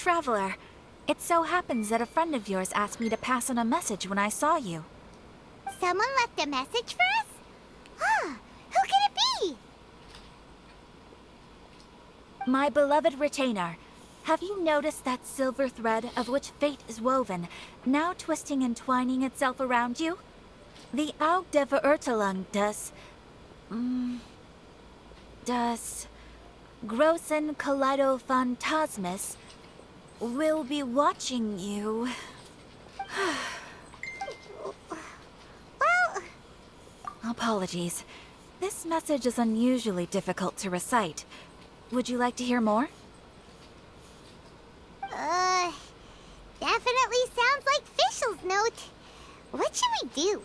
Traveler. It so happens that a friend of yours asked me to pass on a message when I saw you. Someone left a message for us? Huh, who can it be? My beloved retainer, have you noticed that silver thread of which fate is woven, now twisting and twining itself around you? The Aug der Verurteilung das Großen Kaleidophantasmus will be watching you. Well... Apologies. This message is unusually difficult to recite. Would you like to hear more? Definitely sounds like Fischl's note. What should we do?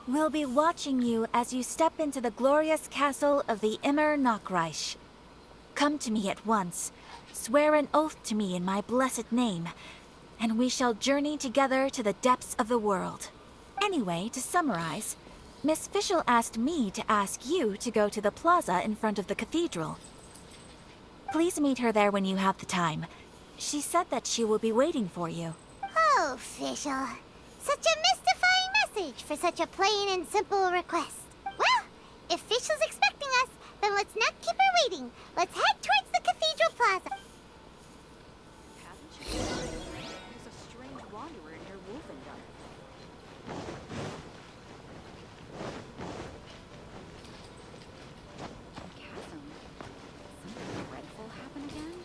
We'll be watching you as you step into the glorious castle of the Immer Nachreich. Come to me at once, swear an oath to me in my blessed name, and we shall journey together to the depths of the world. Anyway, to summarize, Miss Fischl asked me to ask you to go to the plaza in front of the cathedral. Please meet her there when you have the time. She said that she will be waiting for you. Oh, Fischl. Such a mystifying message for such a plain and simple request. Well, if Fischl's expecting us, then let's not keep her waiting. Let's head towards the cathedral plaza. Haven't you noticed? There's a strange wanderer near Wolfengarten. Chasm? Something dreadful happen again?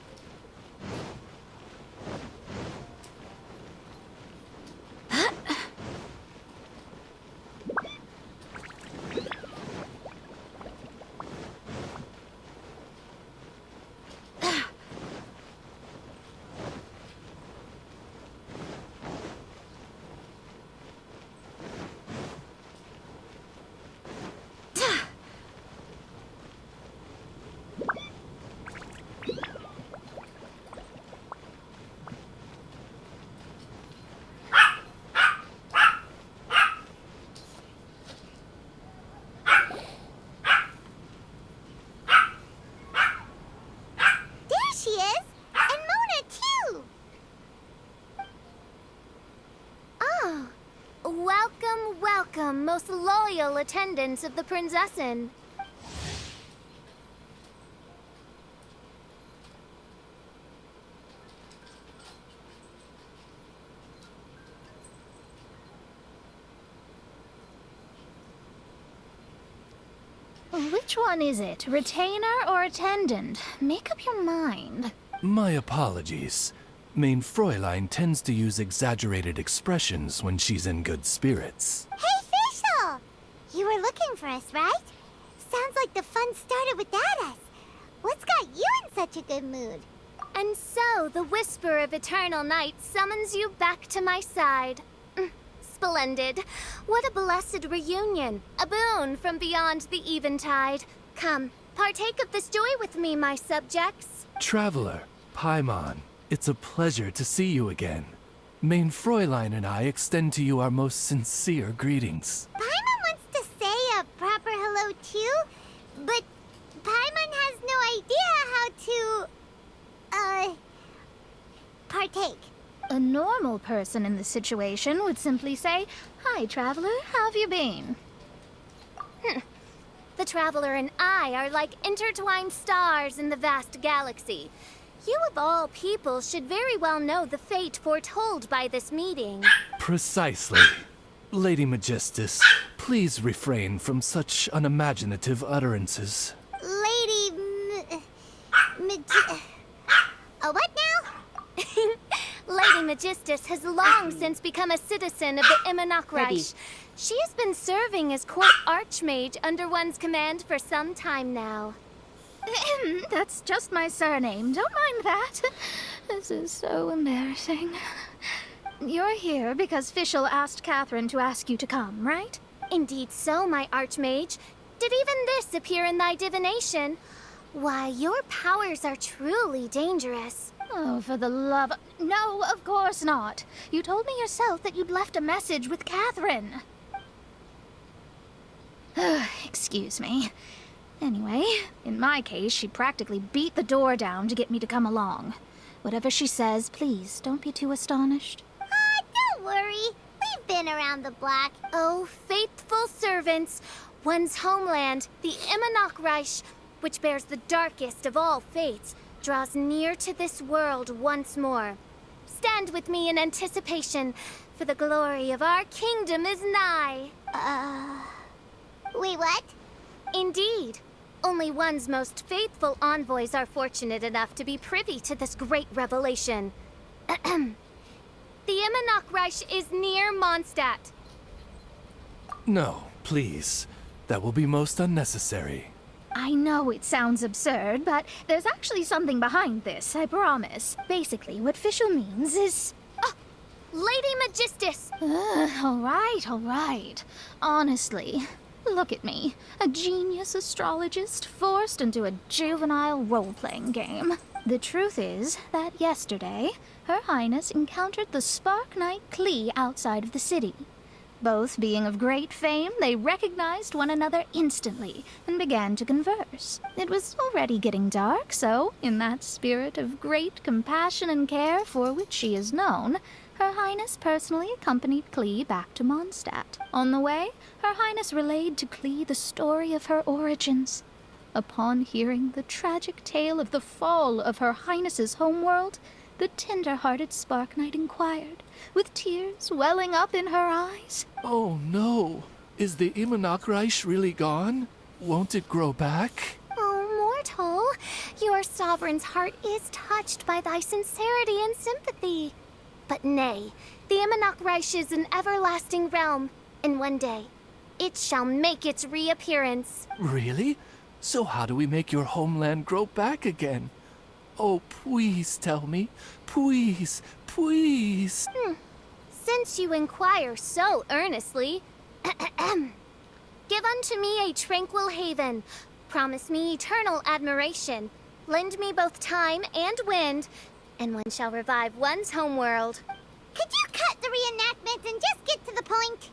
There she is! And Mona, too! Oh. Welcome, welcome, most loyal attendants of the Prinzessin. Which one is it? Retainer or attendant? Make up your mind. My apologies. Mein Fräulein tends to use exaggerated expressions when she's in good spirits. Hey, Fischl! You were looking for us, right? Sounds like the fun started without us. What's got you in such a good mood? And so, the whisper of eternal night summons you back to my side. Splendid. What a blessed reunion. A boon from beyond the eventide. Come, partake of this joy with me, my subjects. Traveler, Paimon, it's a pleasure to see you again. Mein Fräulein and I extend to you our most sincere greetings. Paimon wants to say a proper hello too, but Paimon has no idea how to, partake. A normal person in this situation would simply say, "Hi, traveler, how have you been?" The Traveler and I are like intertwined stars in the vast galaxy. You of all people should very well know the fate foretold by this meeting. Precisely. Lady Magistus, please refrain from such unimaginative utterances. Lady what now? Lady Magistus has long since become a citizen of the Immer Nachreich. She has been serving as court archmage under one's command for some time now. That's just my surname. Don't mind that. This is so embarrassing. You're here because Fischl asked Catherine to ask you to come, right? Indeed so, my archmage. Did even this appear in thy divination? Why, your powers are truly dangerous. Oh, for the love... No, of course not. You told me yourself that you'd left a message with Catherine. excuse me. Anyway, in my case, she practically beat the door down to get me to come along. Whatever she says, please don't be too astonished. Don't worry. We've been around the block. Oh, faithful servants, one's homeland, the Imanok Reich, which bears the darkest of all fates, draws near to this world once more. Stand with me in anticipation, for the glory of our kingdom is nigh. Wait, what? Indeed. Only one's most faithful envoys are fortunate enough to be privy to this great revelation. The Imanok Reich is near Mondstadt. No, please. That will be most unnecessary. I know it sounds absurd, but there's actually something behind this, I promise. Basically, what Fischl means is... Lady Magistus! All right. Honestly, look at me. A genius astrologist forced into a juvenile role-playing game. The truth is that yesterday, Her Highness encountered the Spark Knight Klee outside of the city. Both being of great fame, they recognized one another instantly and began to converse. It was already getting dark, so, in that spirit of great compassion and care for which she is known, Her Highness personally accompanied Klee back to Mondstadt. On the way, Her Highness relayed to Klee the story of her origins. Upon hearing the tragic tale of the fall of Her Highness's homeworld, the tender-hearted Spark Knight inquired, with tears welling up in her eyes. Oh no! Is the Imanok Reich really gone? Won't it grow back? Oh, mortal, your sovereign's heart is touched by thy sincerity and sympathy. But nay, the Imanok Reich is an everlasting realm, and one day, it shall make its reappearance. Really? So how do we make your homeland grow back again? Oh, please tell me. Please, please. Since you inquire so earnestly, give unto me a tranquil haven. Promise me eternal admiration. Lend me both time and wind, and one shall revive one's homeworld. Could you cut the reenactment and just get to the point?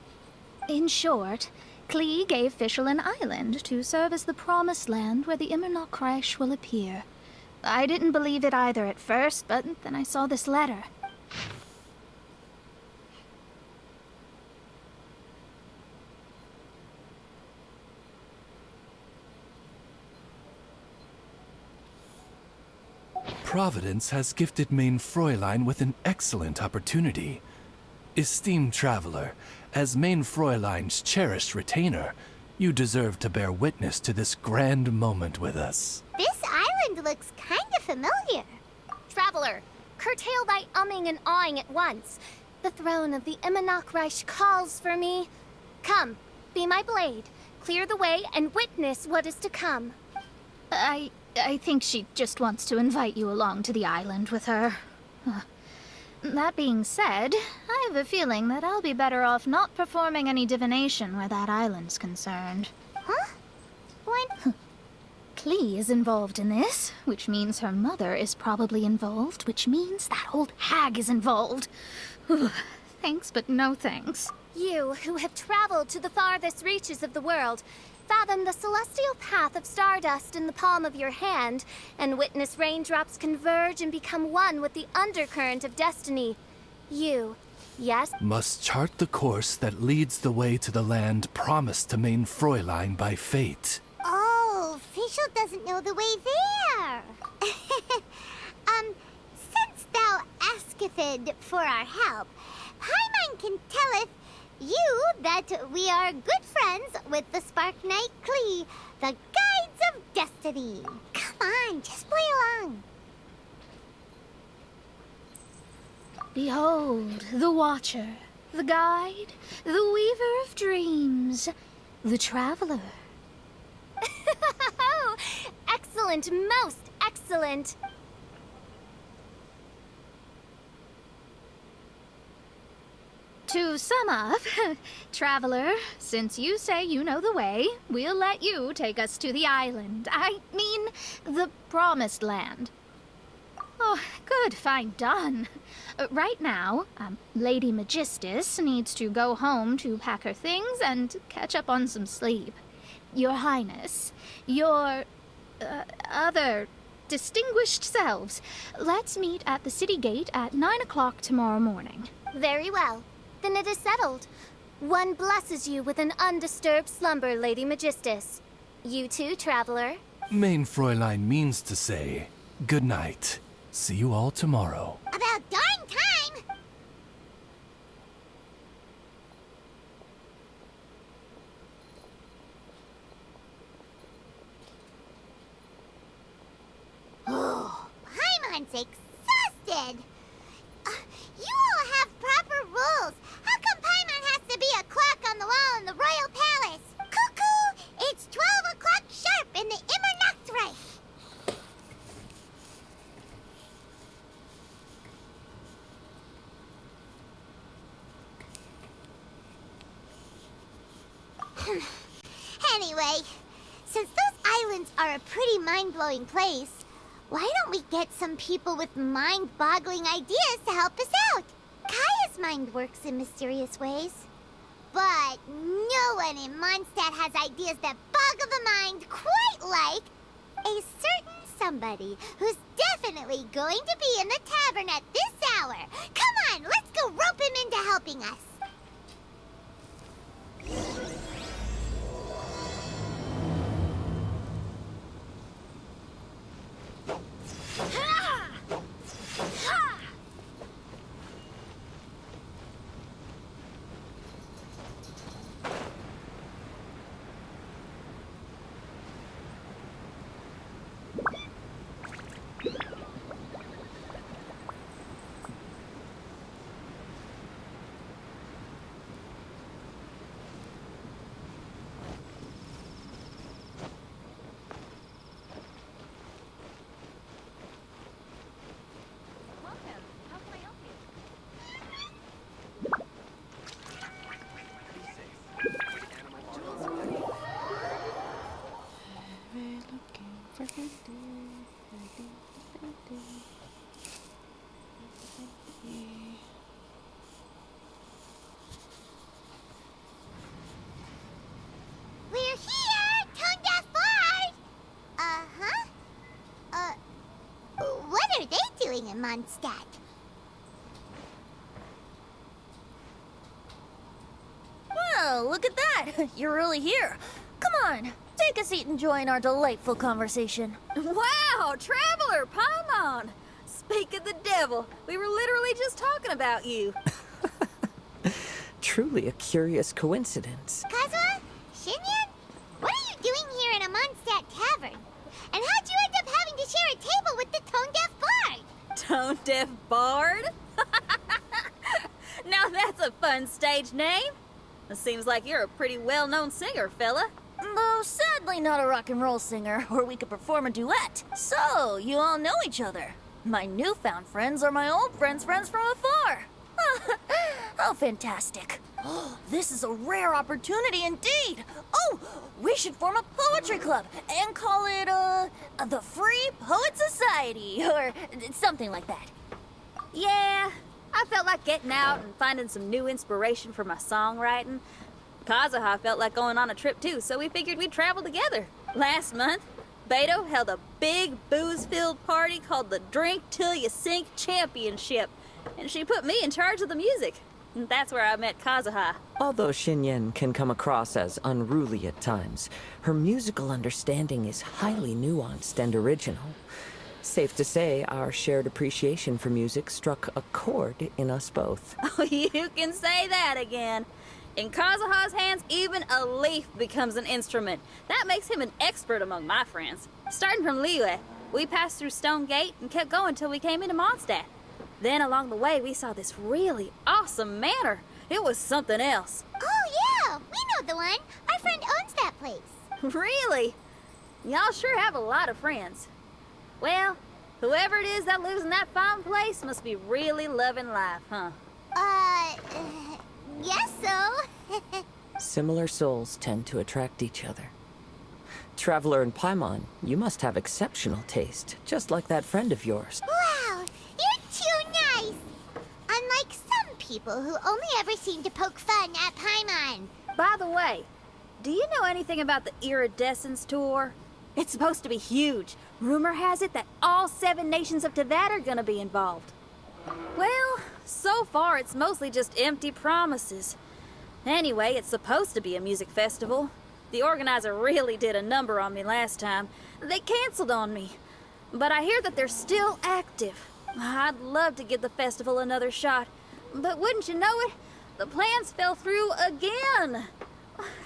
In short, Klee gave Fischl an island to serve as the promised land where the Imanok Reich will appear. I didn't believe it either at first, but then I saw this letter. Providence has gifted Main Fräulein with an excellent opportunity. Esteemed traveler, as Main Fräulein's cherished retainer, you deserve to bear witness to this grand moment with us. This island looks kind of familiar. Traveler, curtail thy umming and awing at once. The throne of the Imanok Reich calls for me. Come, be my blade, clear the way, and witness what is to come. I think she just wants to invite you along to the island with her. That being said, I have a feeling that I'll be better off not performing any divination where that island's concerned. Huh? What? Klee is involved in this, which means her mother is probably involved, which means that old hag is involved. Thanks, but no thanks. You, who have traveled to the farthest reaches of the world, fathom the celestial path of stardust in the palm of your hand, and witness raindrops converge and become one with the undercurrent of destiny. You, yes, Must chart the course that leads the way to the land promised to Main Fräulein by fate. Oh, Fischl doesn't know the way there. Since thou asketh for our help, Paimon can telleth you that we are good friends with the Spark Knight Klee, the Guides of Destiny. Come on, just play along. Behold, the Watcher, the Guide, the Weaver of Dreams, the Traveler. excellent, most excellent. To sum up, Traveler, since you say you know the way, we'll let you take us to the island. I mean, the Promised Land. Oh, good, fine, done. Right now, Lady Magistus needs to go home to pack her things and catch up on some sleep. Your Highness, your other distinguished selves, let's meet at the city gate at 9 o'clock tomorrow morning. Very well. Then it is settled. One blesses you with an undisturbed slumber, Lady Magistus. You too, traveler. Main Fräulein means to say, good night. See you all tomorrow. About darn time! Oh, Paimon's exhausted! You all have proper rules. How come Paimon has to be a clock on the wall in the royal palace? Cuckoo! It's 12 o'clock sharp in the Immernachtreich! Anyway, since those islands are a pretty mind-blowing place, why don't we get some people with mind-boggling ideas to help us out? Kaya's mind works in mysterious ways. But no one in Mondstadt has ideas that boggle the mind quite like a certain somebody who's definitely going to be in the tavern at this hour. Come on, let's go rope him into helping us. We're here, Tone Deaf Bard! Uh-huh. What are they doing in Mondstadt? Well, look at that! You're really here. Come on, take a seat and join our delightful conversation. Wow, Traveler Paimon! Speak of the devil, we were literally just talking about you. Truly a curious coincidence. Kazuha? Shinyan? What are you doing here in a Mondstadt tavern? And how'd you end up having to share a table with the Tone Deaf Bard? Tone Deaf Bard? Now that's a fun stage name. It seems like you're a pretty well-known singer, fella. Though sadly not a rock and roll singer, or we could perform a duet. So, you all know each other. My newfound friends are my old friends' friends from afar. How fantastic. This is a rare opportunity indeed. Oh, we should form a poetry club and call it, the Free Poet Society, or something like that. Yeah, I felt like getting out and finding some new inspiration for my songwriting. Kazuha felt like going on a trip too, so we figured we'd travel together. Last month, Beto held a big booze-filled party called the Drink Till You Sink Championship, and she put me in charge of the music. And that's where I met Kazuha. Although Xinyan can come across as unruly at times, her musical understanding is highly nuanced and original. Safe to say, our shared appreciation for music struck a chord in us both. Oh, you can say that again. In Kazuha's hands, even a leaf becomes an instrument. That makes him an expert among my friends. Starting from Liyue, we passed through Stone Gate and kept going till we came into Mondstadt. Then along the way, we saw this really awesome manor. It was something else. Oh, yeah, we know the one. Our friend owns that place. Really? Y'all sure have a lot of friends. Well, whoever it is that lives in that fine place must be really loving life, huh? Guess so. Similar souls tend to attract each other. Traveler and Paimon, you must have exceptional taste, just like that friend of yours. Wow, you're too nice. Unlike some people who only ever seem to poke fun at Paimon. By the way, Do you know anything about the Iridescence tour? It's supposed to be huge. Rumor has it that all 7 nations of Teyvat are gonna be involved. Well, so far it's mostly just empty promises. Anyway, it's supposed to be a music festival. The organizer really did a number on me last time. They canceled on me. But I hear that they're still active. I'd love to give the festival another shot. But wouldn't you know it, the plans fell through again.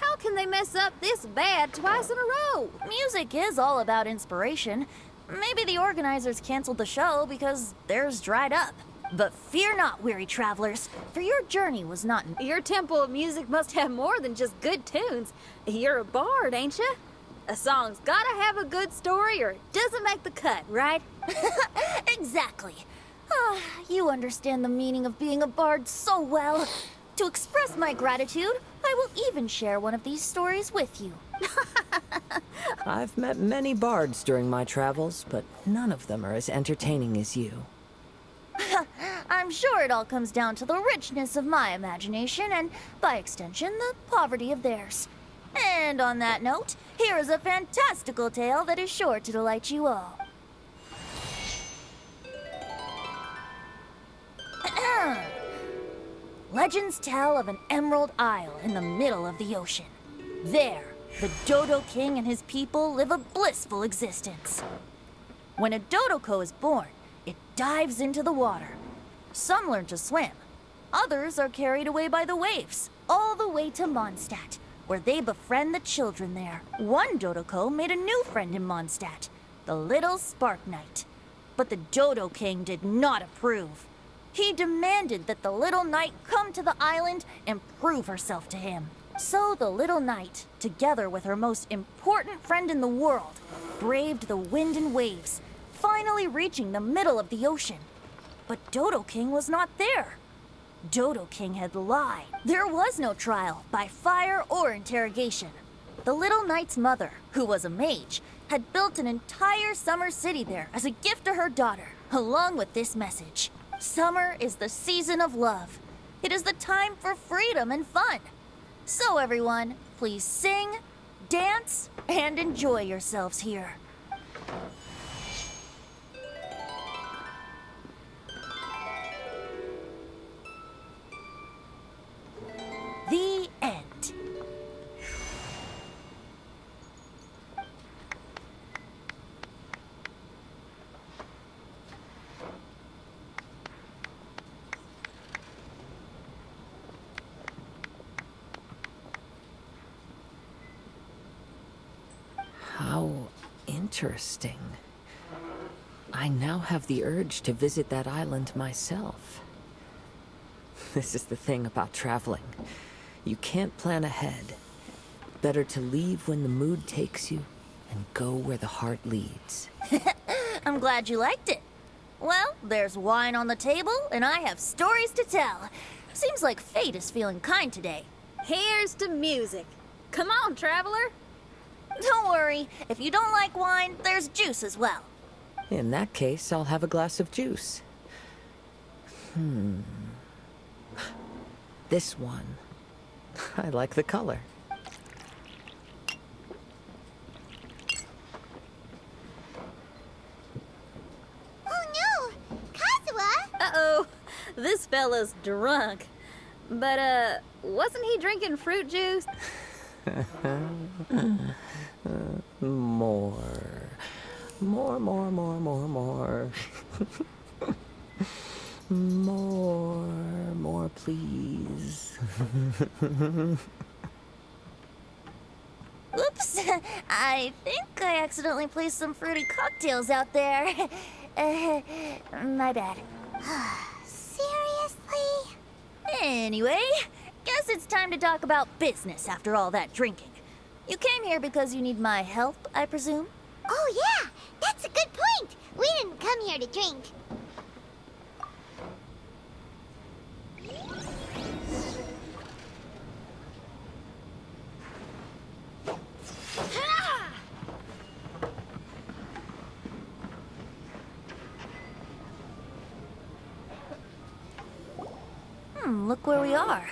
How can they mess up this bad twice in a row? Music is all about inspiration. Maybe the organizers canceled the show because theirs dried up. But fear not, weary travelers, for your journey was not... Your temple of music must have more than just good tunes. You're a bard, ain't you? A song's gotta have a good story or it doesn't make the cut, right? Exactly. Ah, you understand the meaning of being a bard so well. To express my gratitude, I will even share one of these stories with you. I've met many bards during my travels, but none of them are as entertaining as you. I'm sure it all comes down to the richness of my imagination and, by extension, the poverty of theirs. And on that note, here is a fantastical tale that is sure to delight you all. Legends tell of an emerald isle in the middle of the ocean. There, the Dodo King and his people live a blissful existence. When a Dodoko is born, it dives into the water. Some learn to swim. Others are carried away by the waves, all the way to Mondstadt, where they befriend the children there. One Dodoko made a new friend in Mondstadt, the little Spark Knight. But the Dodo King did not approve. He demanded that the little knight come to the island and prove herself to him. So the little knight, together with her most important friend in the world, braved the wind and waves, finally reaching the middle of the ocean. But Dodo King was not there. Dodo King had lied. There was no trial by fire or interrogation. The little knight's mother, who was a mage, had built an entire summer city there as a gift to her daughter, along with this message. Summer is the season of love. It is the time for freedom and fun. So everyone, please sing, dance, and enjoy yourselves here. The end. How interesting. I now have the urge to visit that island myself. This is the thing about traveling. You can't plan ahead. Better to leave when the mood takes you and go where the heart leads. I'm glad you liked it. Well, there's wine on the table, and I have stories to tell. Seems like fate is feeling kind today. Here's to music. Come on, traveler. Don't worry, if you don't like wine, there's juice as well. In that case, I'll have a glass of juice. This one. I like the color. Oh no! Kazuha! Uh-oh, this fella's drunk. But, wasn't he drinking fruit juice? More, more, please. Oops, I think I accidentally placed some fruity cocktails out there. My bad. Seriously? Anyway, guess it's time to talk about business after all that drinking. You came here because you need my help, I presume? Oh yeah, that's a good point. We didn't come here to drink. Look where we are.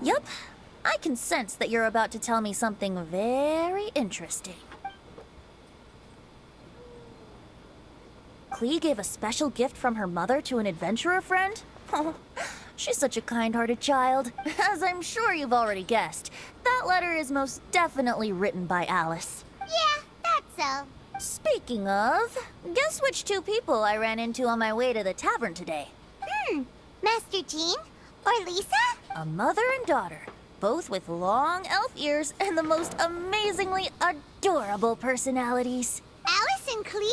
Yup, I can sense that you're about to tell me something very interesting. Klee gave a special gift from her mother to an adventurer friend? Oh, she's such a kind-hearted child. As I'm sure you've already guessed, that letter is most definitely written by Alice. Yeah, that's so. Speaking of, guess which two people I ran into on my way to the tavern today? Master Jean? Or Lisa? A mother and daughter, both with long elf ears and the most amazingly adorable personalities. Alice and Klee?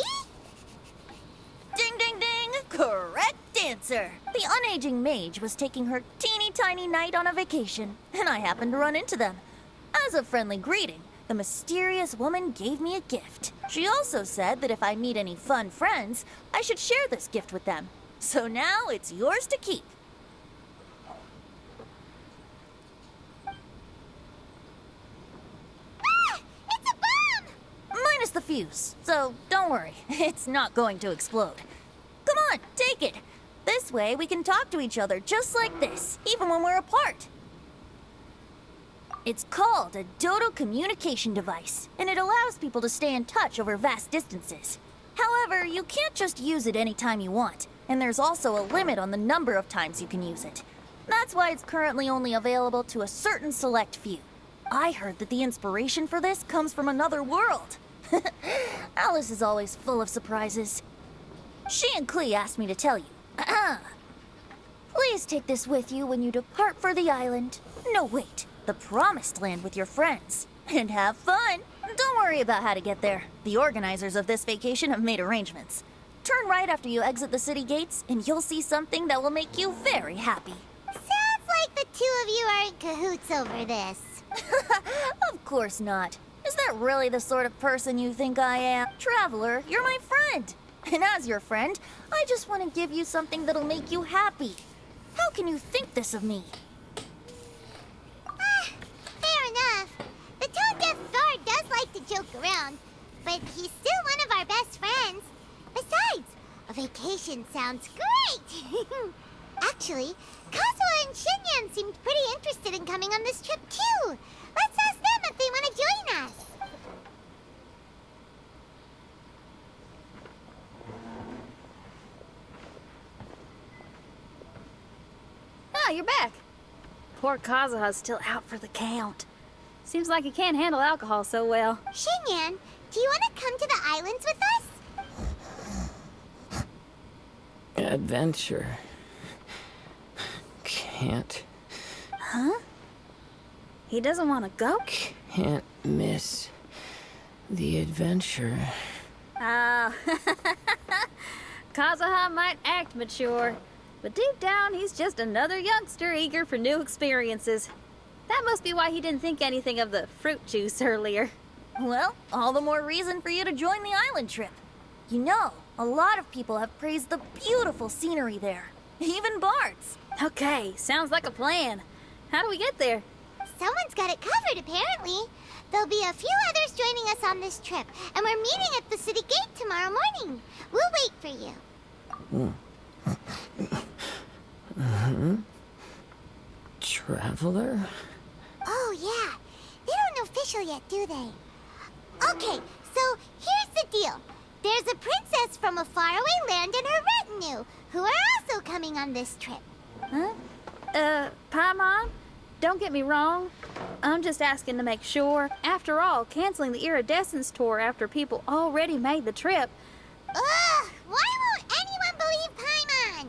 Ding, ding, ding! Correct answer! The unaging mage was taking her teeny tiny knight on a vacation, and I happened to run into them. As a friendly greeting, the mysterious woman gave me a gift. She also said that if I meet any fun friends, I should share this gift with them. So now it's yours to keep. Ah! It's a bomb! Minus the fuse, so don't worry, it's not going to explode. Come on, take it. This way we can talk to each other just like this, even when we're apart. It's called a Dodo communication device, and it allows people to stay in touch over vast distances. However, you can't just use it anytime you want, and there's also a limit on the number of times you can use it. That's why it's currently only available to a certain select few. I heard that the inspiration for this comes from another world. Alice is always full of surprises. She and Klee asked me to tell you. Please take this with you when you depart for the island. No, wait, the Promised Land with your friends. And have fun. Don't worry about how to get there. The organizers of this vacation have made arrangements. Turn right after you exit the city gates, and you'll see something that will make you very happy. Sounds like the two of you are in cahoots over this. Of course not. Is that really the sort of person you think I am? Traveler, you're my friend. And as your friend, I just want to give you something that'll make you happy. How can you think this of me? Fair enough. The tone-deaf guard does like to joke around, but he's still one of our best friends. Besides, a vacation sounds great! Actually, Kazuha and Shinyan seemed pretty interested in coming on this trip too. Let's ask them if they want to join us. Ah, you're back. Poor Kazuha's still out for the count. Seems like he can't handle alcohol so well. Shinyan, do you want to come to the islands with us? Adventure. Can't. Huh? He doesn't want to go? Can't miss the adventure. Ah, Kazuha might act mature, but deep down he's just another youngster eager for new experiences. That must be why he didn't think anything of the fruit juice earlier. Well, all the more reason for you to join the island trip. You know, a lot of people have praised the beautiful scenery there. Even Bart's. Okay, sounds like a plan. How do we get there? Someone's got it covered, apparently. There'll be a few others joining us on this trip, and we're meeting at the city gate tomorrow morning. We'll wait for you. Traveler? Oh, yeah. They don't know official yet, do they? Okay, so here's the deal. There's a princess from a faraway land and her retinue, who are also coming on this trip. Huh? Paimon? Don't get me wrong. I'm just asking to make sure. After all, canceling the Iridescence tour after people already made the trip. Ugh! Why won't anyone believe Paimon?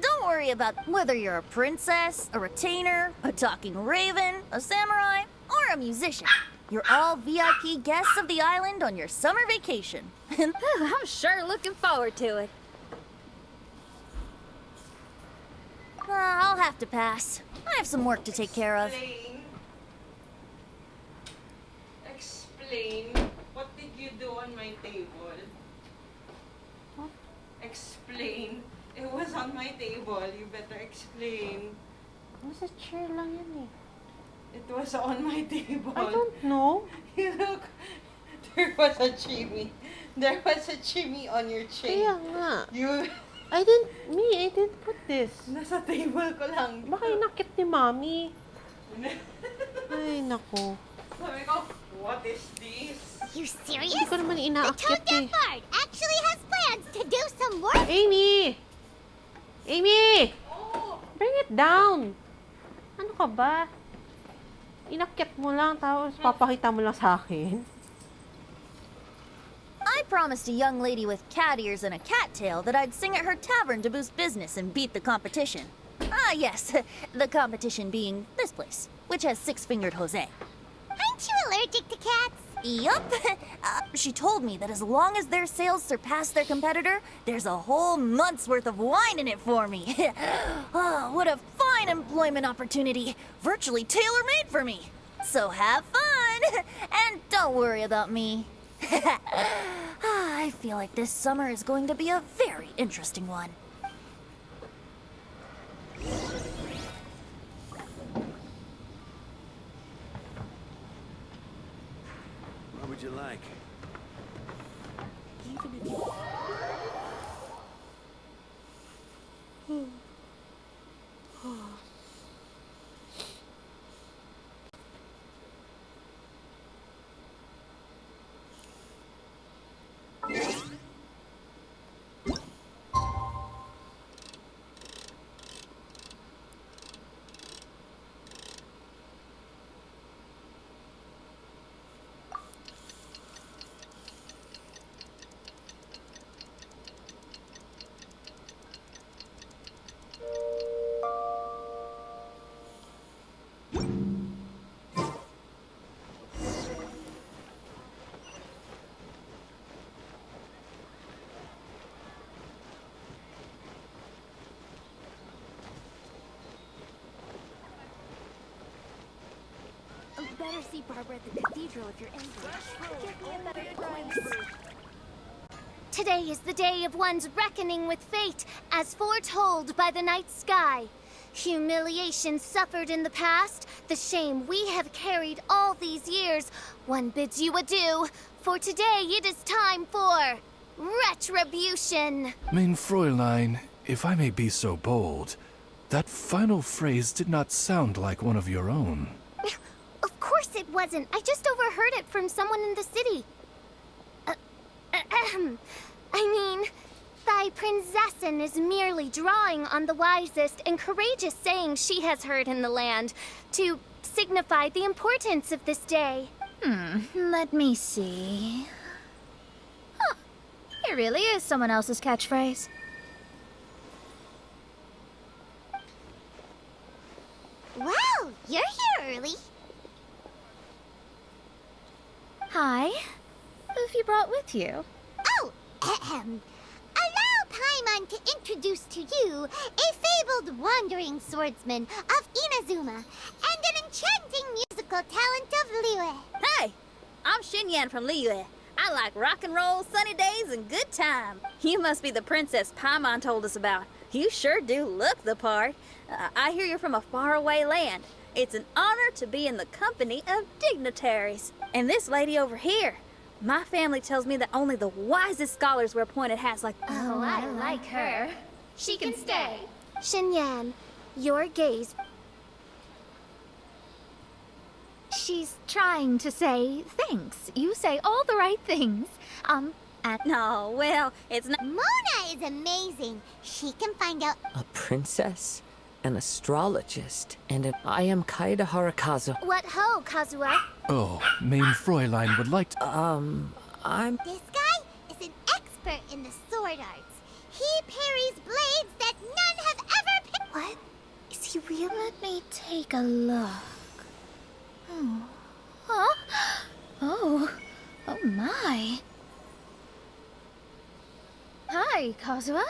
Don't worry about whether you're a princess, a retainer, a talking raven, a samurai, or a musician. You're all VIP guests of the island on your summer vacation. I'm sure looking forward to it. I'll have to pass. I have some work to take care of. Explain. What did you do on my table? Explain. It was on my table. You better explain. Nasa chair lang yan eh. It was on my table. I don't know. You look. There was a chimney. There was a chimney on your chair. Kaya nga. You. I didn't put this. Nasa table ko lang. Baka inakit ni Mommy. Ay, naku. Sabi ko, what is this? You serious? Hindi ko naman The inaakyat Tone eh. Deaf Bard actually has plans to do some work. Amy! Amy! Bring it down! Ano ka ba? Inakyat mo lang, tapos papakita mo lang sa akin. I promised a young lady with cat ears and a cat tail that I'd sing at her tavern to boost business and beat the competition. Ah, yes, the competition being this place, which has six-fingered Jose. Aren't you allergic to cats? Yup. She told me that as long as their sales surpass their competitor, there's a whole month's worth of wine in it for me. Oh, what a fine employment opportunity. Virtually tailor-made for me. So have fun. And don't worry about me. I feel like this summer is going to be a very interesting one. What would you like? Better see Barbara at the cathedral if you're angry. Give me a better price. Today is the day of one's reckoning with fate, as foretold by the night sky. Humiliation suffered in the past, the shame we have carried all these years. One bids you adieu, for today it is time for retribution. Mein Fräulein, if I may be so bold, that final phrase did not sound like one of your own. Of course it wasn't. I just overheard it from someone in the city. I mean, thy prinzessin is merely drawing on the wisest and courageous sayings she has heard in the land to signify the importance of this day. Let me see. Huh. It really is someone else's catchphrase. Wow, you're here early. Hi. Who have you brought with you? Oh, ahem. Allow Paimon to introduce to you a fabled wandering swordsman of Inazuma and an enchanting musical talent of Liyue. Hey, I'm Xinyan from Liyue. I like rock and roll, sunny days, and good time. You must be the princess Paimon told us about. You sure do look the part. I hear you're from a faraway land. It's an honor to be in the company of dignitaries. And this lady over here, my family tells me that only the wisest scholars wear pointed hats like... Oh, I like her. She can stay. Xinyan, your gaze. She's trying to say thanks. You say all the right things. And No, well, it's not... Mona is amazing. She can find out. A princess, an astrologist, and I am Kaida Harakazu. What ho, Kazuha? Oh, Mein Fräulein would like to... I'm... This guy is an expert in the sword arts. He parries blades that none have ever picked. what? Is he real? Let me take a look. Oh. Huh? Oh. Oh my. Hi, Kazuha.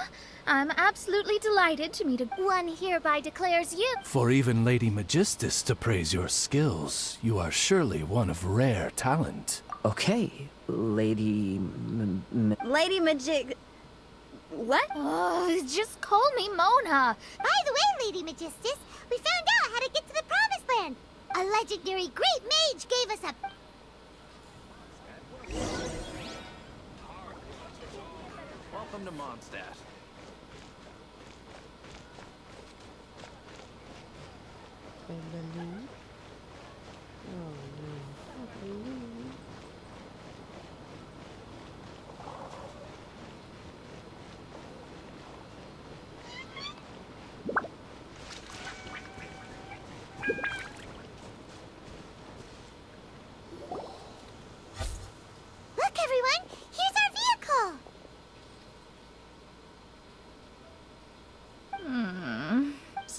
I'm absolutely delighted to meet a... One hereby declares you. For even Lady Magistus to praise your skills, you are surely one of rare talent. Okay, Lady... Lady Majig... What? Oh, just call me Mona. By the way, Lady Magistus, we found out how to get to the Promised Land. A legendary great mage gave us a... Welcome to Mondstadt. Sandali.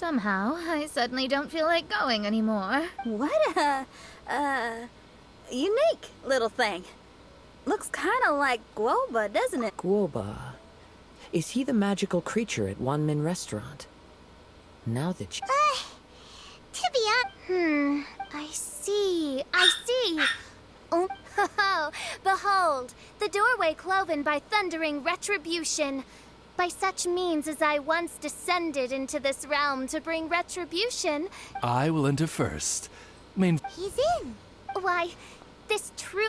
Somehow, I suddenly don't feel like going anymore. What a unique little thing. Looks kind of like Guoba, doesn't it? Guoba. Is he the magical creature at Wanmin Restaurant? Now that you... To be honest, I see. Oh, behold, the doorway cloven by thundering retribution. By such means as I once descended into this realm to bring retribution. I will enter first. Main he's in. Why, this true.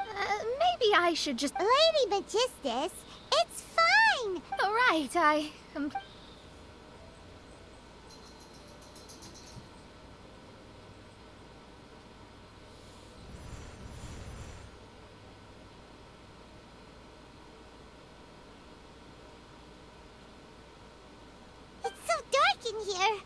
Maybe I should just. Lady Magistus, it's fine. All right, I. It's so dark in here.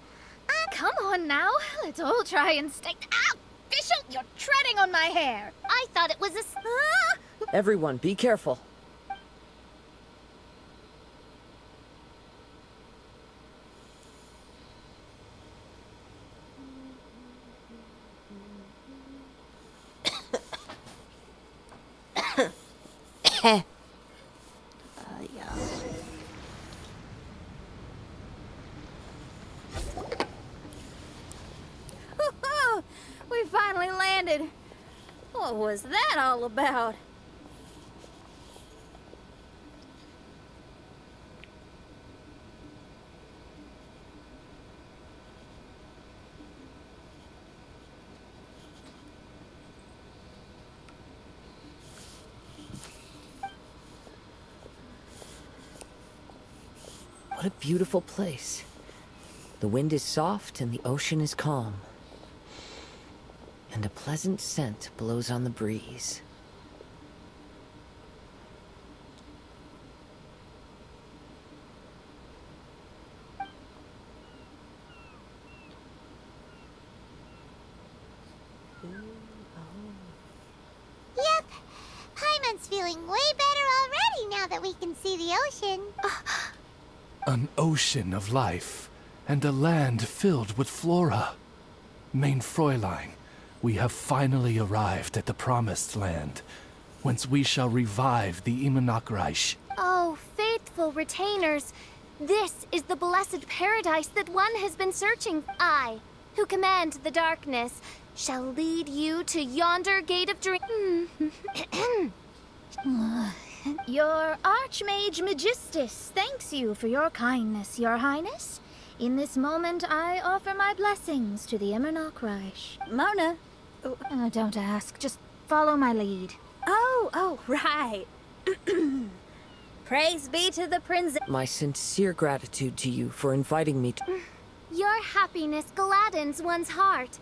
Come on now, let's all try and stay. Ow! Fischl, you're treading on my hair. I thought it was a. Everyone, be careful. We finally landed. What was that all about? What a beautiful place. The wind is soft and the ocean is calm. And a pleasant scent blows on the breeze. Yep. Paimon's feeling way better already now that we can see the ocean. An ocean of life, and a land filled with flora. Main Fräulein, we have finally arrived at the Promised Land, whence we shall revive the Imanakreich. Oh, faithful retainers, this is the blessed paradise that one has been searching. I, who command the darkness, shall lead you to yonder gate of dreams. Your Archmage Magistus thanks you for your kindness, Your Highness. In this moment, I offer my blessings to the Imanakreich. Mona. Don't ask, just follow my lead. Oh, right. Praise be to the Prince. My sincere gratitude to you for inviting me to... Your happiness gladdens one's heart.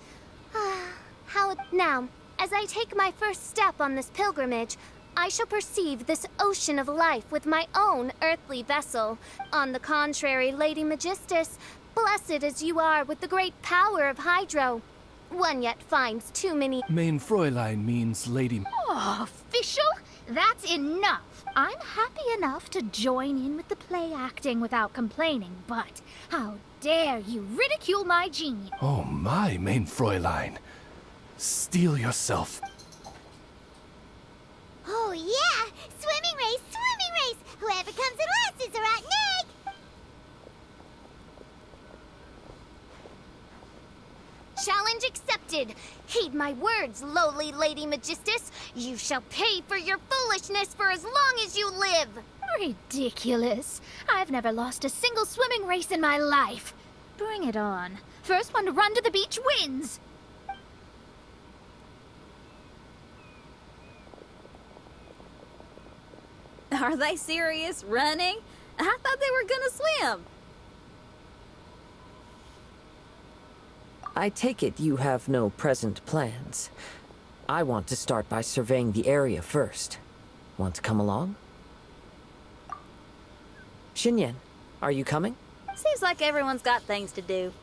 Now, as I take my first step on this pilgrimage, I shall perceive this ocean of life with my own earthly vessel. On the contrary, Lady Magistus, blessed as you are with the great power of Hydro, one yet finds too many... Main Fräulein means Lady... Oh, Fischl, that's enough. I'm happy enough to join in with the play acting without complaining, but how dare you ridicule my genius? Oh my, Main Fräulein. Steel yourself. Oh yeah! Swimming race! Whoever comes in last is a rotten egg! Challenge accepted. Heed my words, lowly Lady Magistus. You shall pay for your foolishness for as long as you live. Ridiculous. I've never lost a single swimming race in my life. Bring it on. First one to run to the beach wins. Are they serious? Running? I thought they were gonna swim. I take it you have no present plans. I want to start by surveying the area first. Want to come along? Xinyan, are you coming? Seems like everyone's got things to do.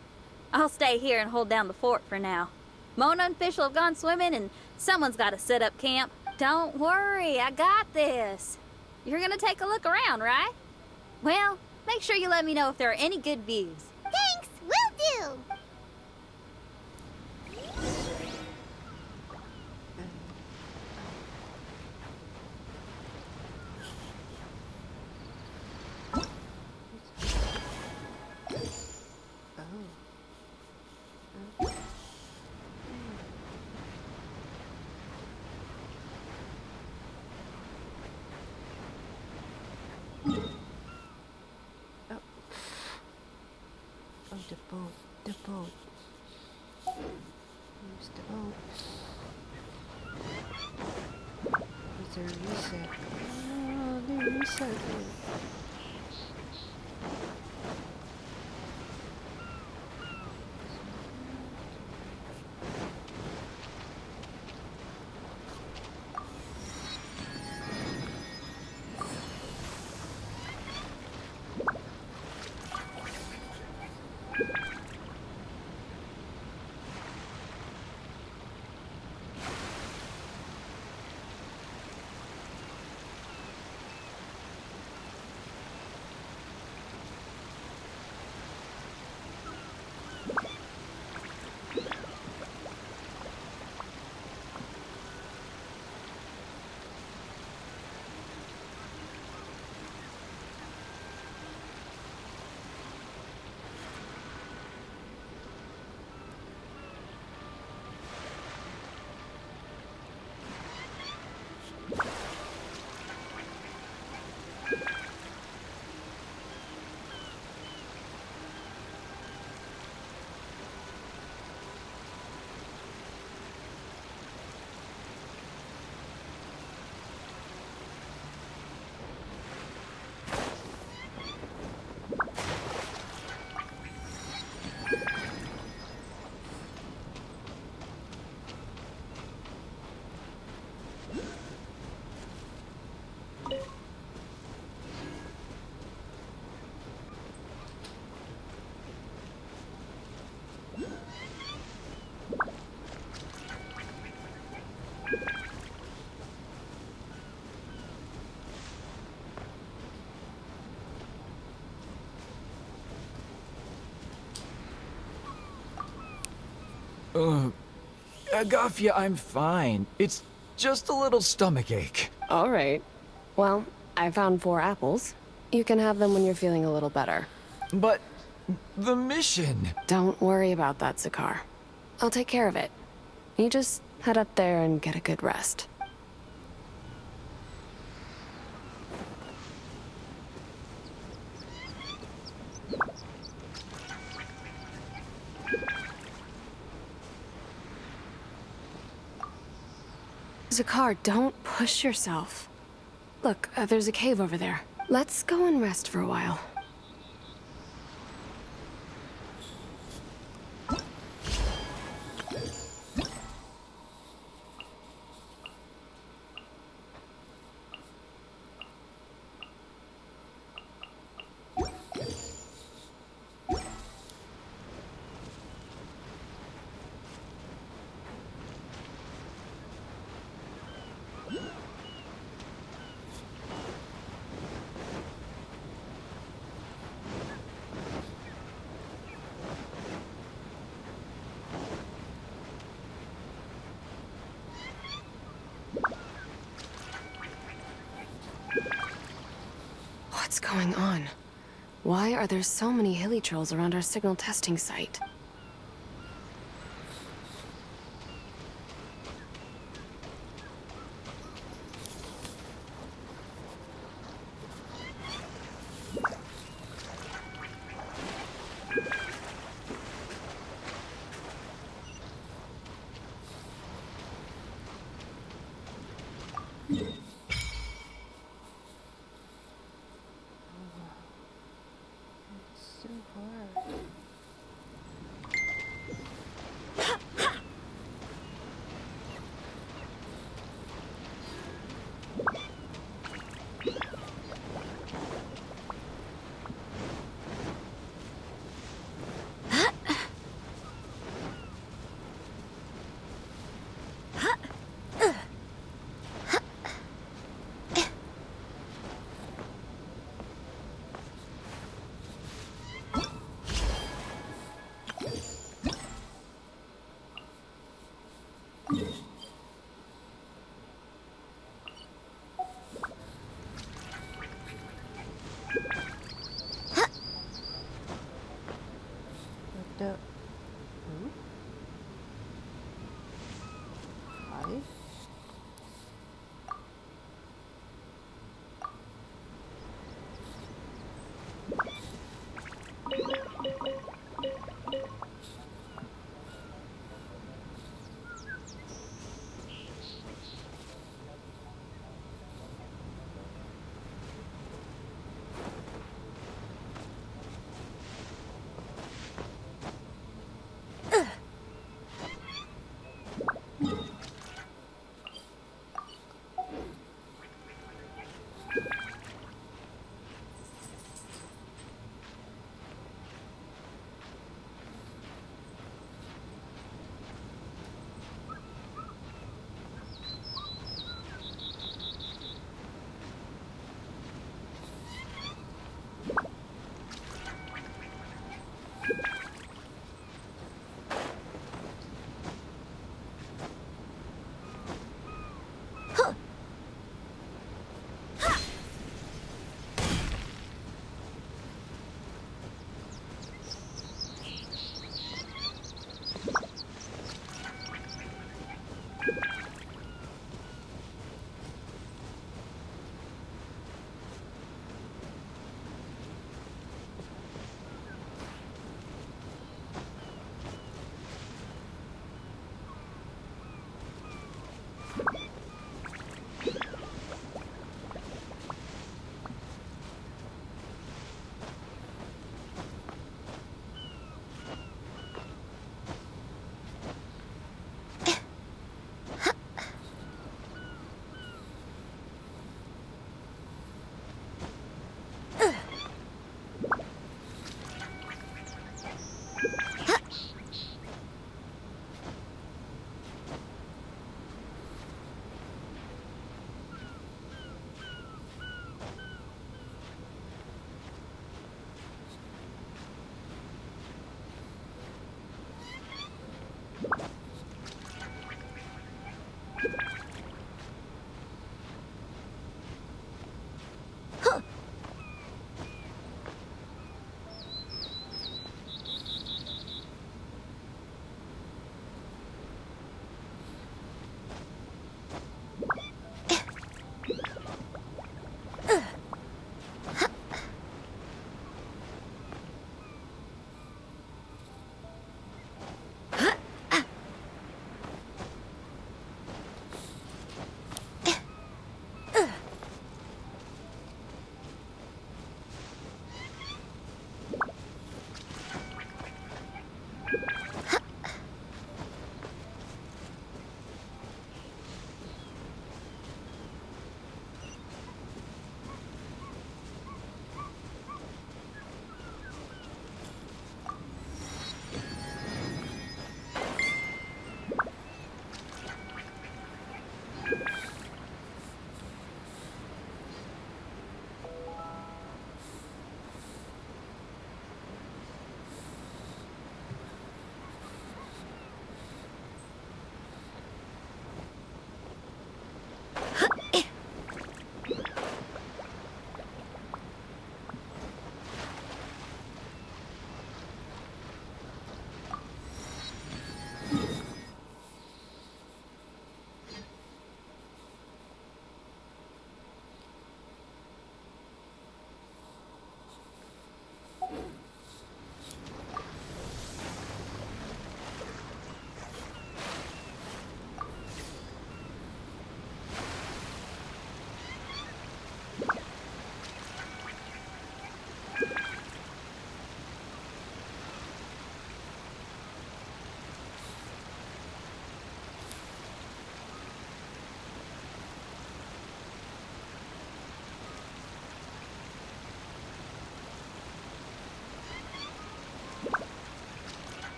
I'll stay here and hold down the fort for now. Mona and Fischl have gone swimming, and someone's got to set up camp. Don't worry, I got this. You're gonna take a look around, right? Well, make sure you let me know if there are any good views. Thanks, will do! Oh, the boat. The boat. Here's the boat. Is there a reset? Oh, they reset it. Agafia, I'm fine. It's just a little stomachache. All right. Well, I found 4 apples. You can have them when you're feeling a little better. But the mission... Don't worry about that, Zakar. I'll take care of it. You just head up there and get a good rest. Zakar, don't push yourself. Look, there's a cave over there. Let's go and rest for a while. What's going on? Why are there so many hilichurls around our signal testing site? So hard. What the... Hi?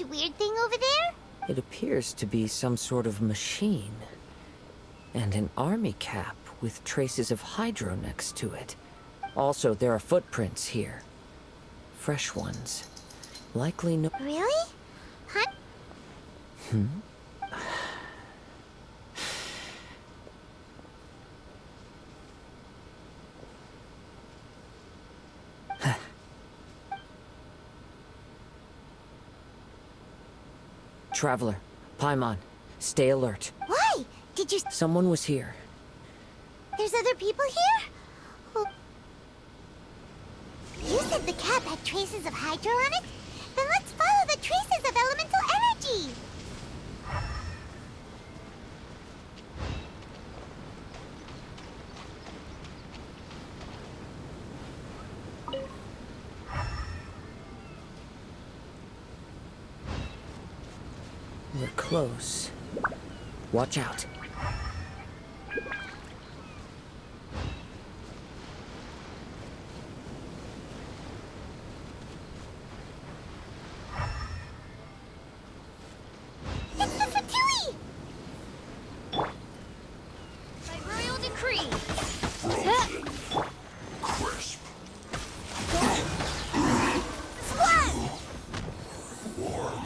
Weird thing over there? It appears to be some sort of machine. And an army cap with traces of hydro next to it. Also, there are footprints here. Fresh ones. Likely no— Really? Huh? Hmm? Traveler, Paimon, stay alert. Why? Did you— Someone was here. There's other people here? Oh. You said the cap had traces of hydro on it? Then let's follow the traces of elemental energy! We're close. Watch out. It's the Fatui! By royal decree. Crisp. Squad! War.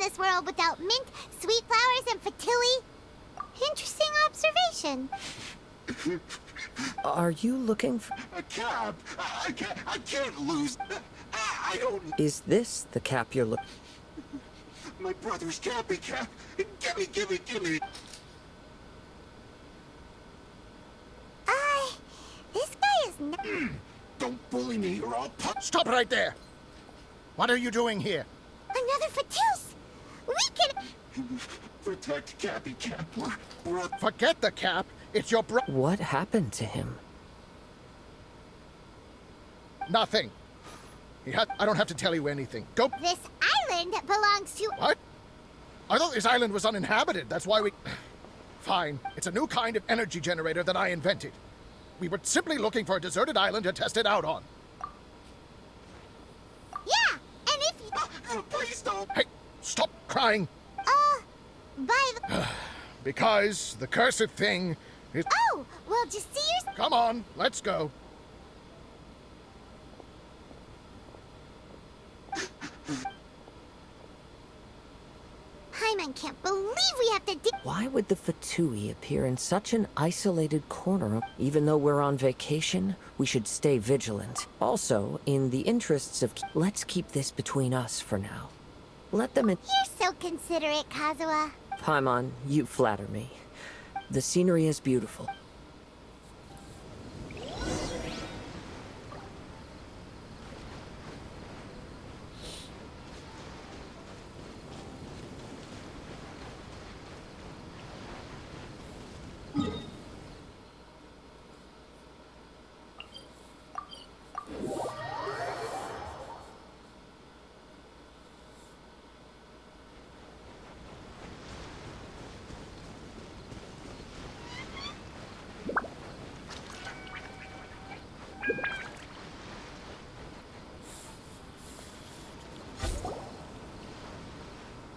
this world without mint, sweet flowers, and fatui? Interesting observation. Are you looking for... A cab! I can't lose. I don't... Is this the cap you're looking... My brother's cappy cap. Give me. This guy is not... Don't bully me or I'll punch... Stop right there! What are you doing here? Another Fatus! We can... Protect Cappy Cap. We're... Forget the cap. It's your bro... What happened to him? Nothing. I don't have to tell you anything. Go... This island belongs to... What? I thought this island was uninhabited. That's why we... Fine. It's a new kind of energy generator that I invented. We were simply looking for a deserted island to test it out on. Yeah, and if you... Please don't... Hey, stop crying. By the... Because the cursed thing is... Oh, well, just see your... Come on, let's go. Paimon can't believe we have to dig... Why would the Fatui appear in such an isolated corner? Even though we're on vacation, we should stay vigilant. Also, in the interests of... Let's keep this between us for now. Let them in... You're so considerate, Kazuha. Paimon, you flatter me. The scenery is beautiful.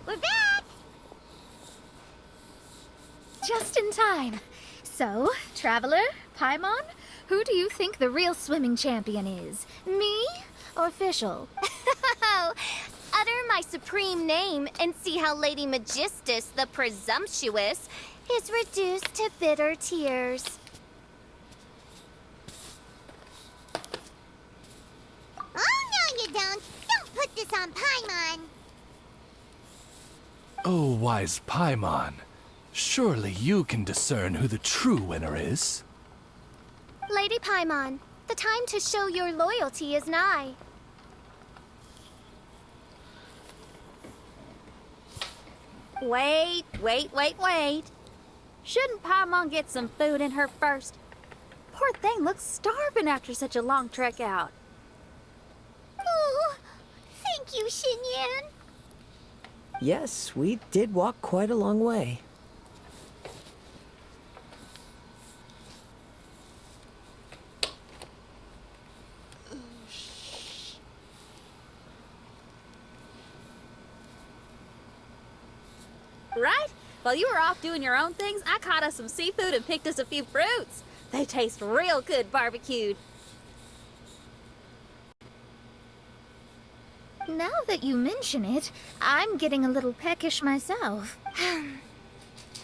We're back! Just in time. So, Traveler, Paimon, who do you think the real swimming champion is? Me or Fischl? Utter my supreme name and see how Lady Magistus, the presumptuous, is reduced to bitter tears. Oh, no, you don't. Don't put this on Paimon. Oh, wise Paimon. Surely you can discern who the true winner is. Lady Paimon, the time to show your loyalty is nigh. Wait. Shouldn't Paimon get some food in her first? Poor thing looks starving after such a long trek out. Oh, thank you, Xinyan. Yes, we did walk quite a long way. Right? While you were off doing your own things, I caught us some seafood and picked us a few fruits. They taste real good barbecued. Now that you mention it, I'm getting a little peckish myself.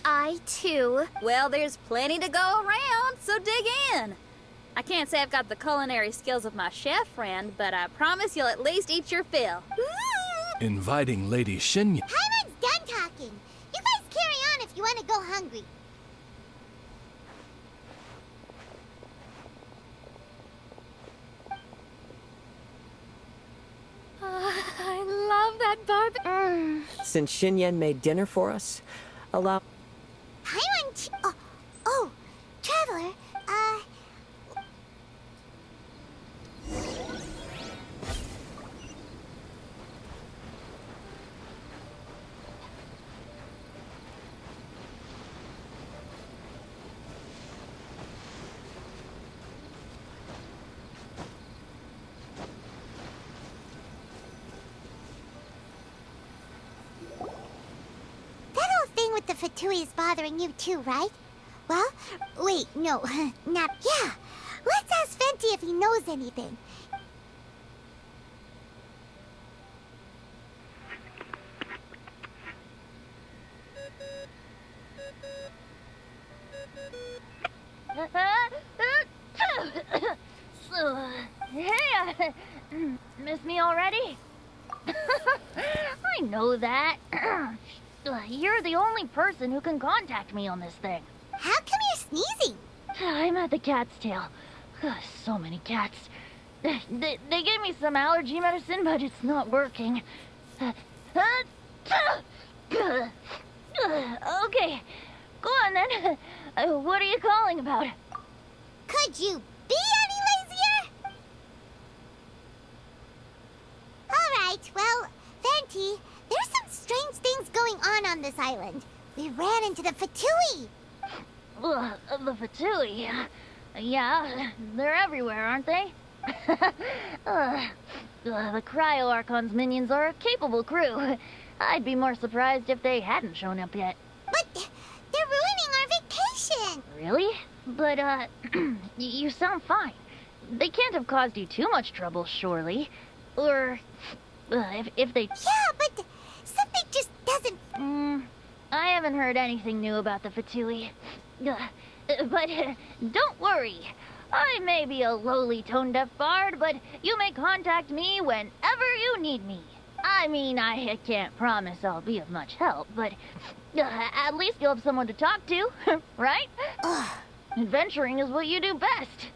I, too. Well, there's plenty to go around, so dig in. I can't say I've got the culinary skills of my chef friend, but I promise you'll at least eat your fill. Inviting Lady Xinyan. Paimon's done talking. You guys carry on if you want to go hungry. I love that barbecue. Since Xinyan made dinner for us, allow... Paimon... Oh, Traveler, the Fatui is bothering you too, right? Well, wait, no, not... Yeah, let's ask Fenty if he knows anything. Hey, miss me already? I know that. You're the only person who can contact me on this thing. How come you're sneezing? I'm at the cat's tail. So many cats. They gave me some allergy medicine, but it's not working. Okay, go on then. What are you calling about? Could you be any lazier? Alright, well, Venti, there's some strange things going on this island. We ran into the Fatui. The Fatui? Yeah, they're everywhere, aren't they? The Cryo Archon's minions are a capable crew. I'd be more surprised if they hadn't shown up yet. But they're ruining our vacation. Really? But, you sound fine. They can't have caused you too much trouble, surely. Or, if they... Yeah, but something just doesn't... I haven't heard anything new about the Fatui. But don't worry. I may be a lowly tone-deaf bard, but you may contact me whenever you need me. I mean, I can't promise I'll be of much help, but at least you'll have someone to talk to, right? Adventuring is what you do best.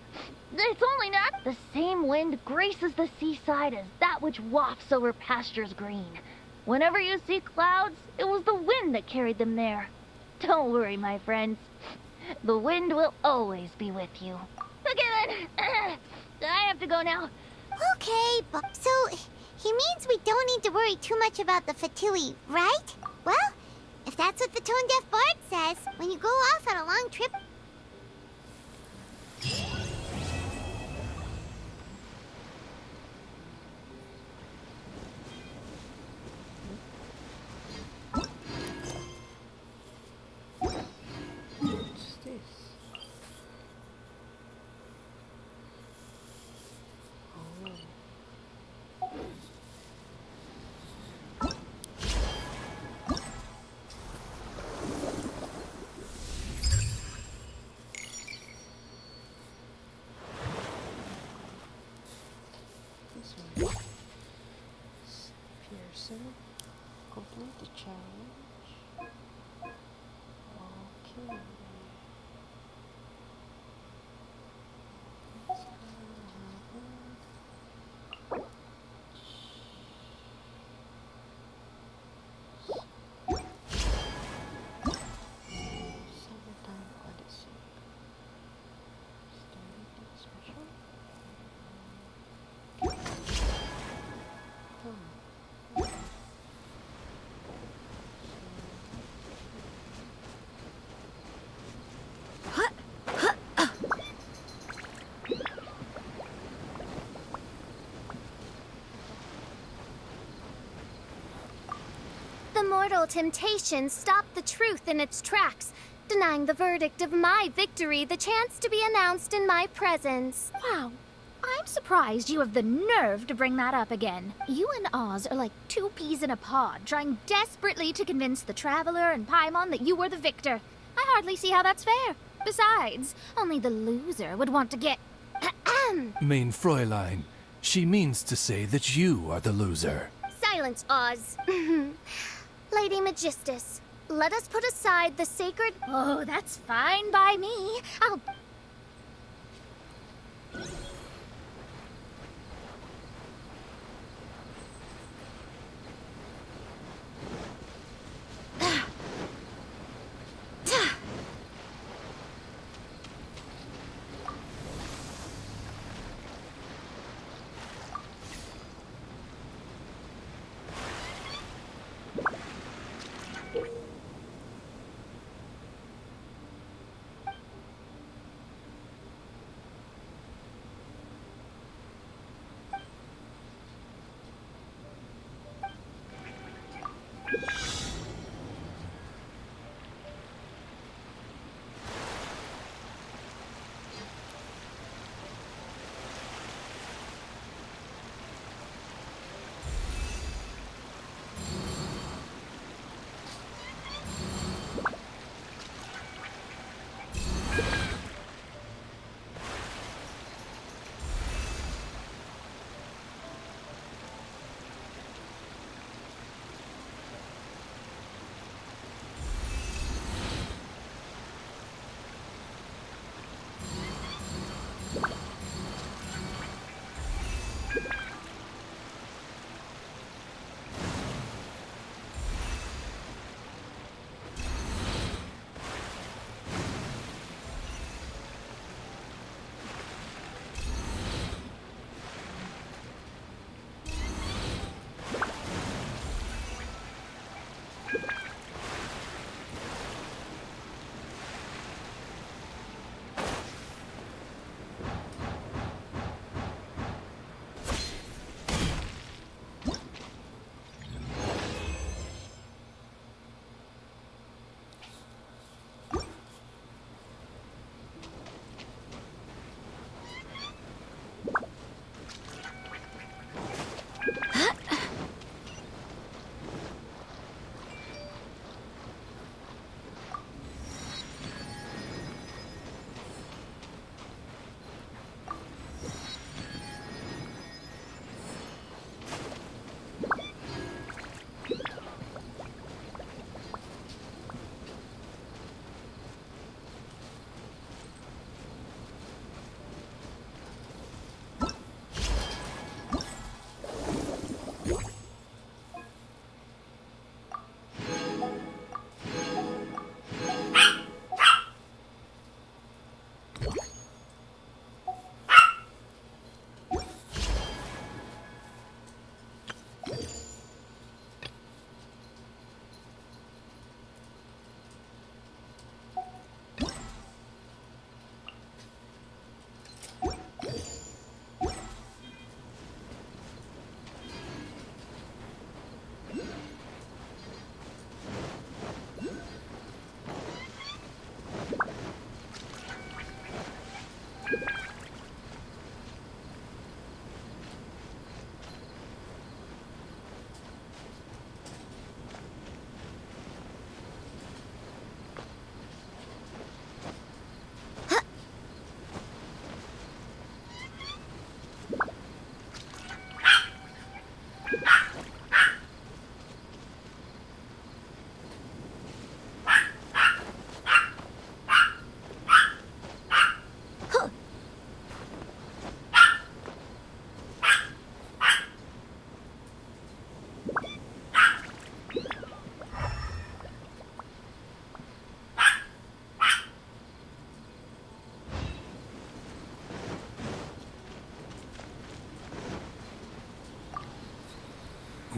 It's only not the same wind graces the seaside as that which wafts over pastures green. Whenever you see clouds, it was the wind that carried them there. Don't worry, my friends. The wind will always be with you. Okay then, I have to go now. Okay, but so he means we don't need to worry too much about the Fatui, right? Well, if that's what the tone-deaf bard says, when you go off on a long trip... What's this? This one. Pearson. Complete the challenge. Okay. Summertime Odyssey. Starting special. The mortal temptation stopped the truth in its tracks, denying the verdict of my victory the chance to be announced in my presence. Wow. I'm surprised you have the nerve to bring that up again. You and Oz are like two peas in a pod, trying desperately to convince the Traveler and Paimon that you were the victor. I hardly see how that's fair. Besides, only the loser would want to get... Main Fräulein, she means to say that you are the loser. Silence, Oz. Lady Magistus, let us put aside the sacred... Oh, that's fine by me. I'll...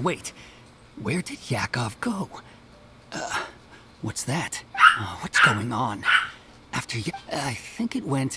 Wait, where did Yakov go? What's that? What's going on? I think it went...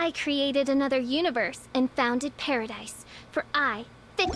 I created another universe and founded paradise, for I fit.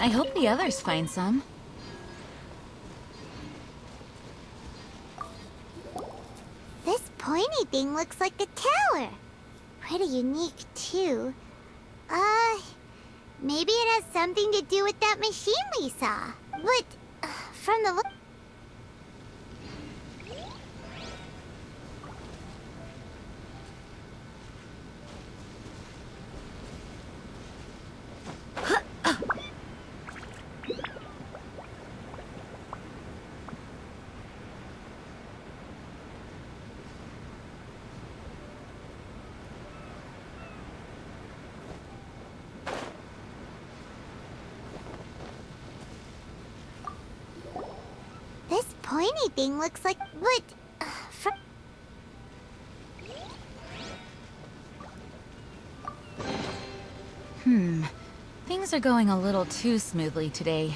I hope the others find some. This pointy thing looks like a tower. Pretty unique, too. Maybe it has something to do with that machine we saw. But, from the look... This pointy thing looks like... But... from... Things are going a little too smoothly today.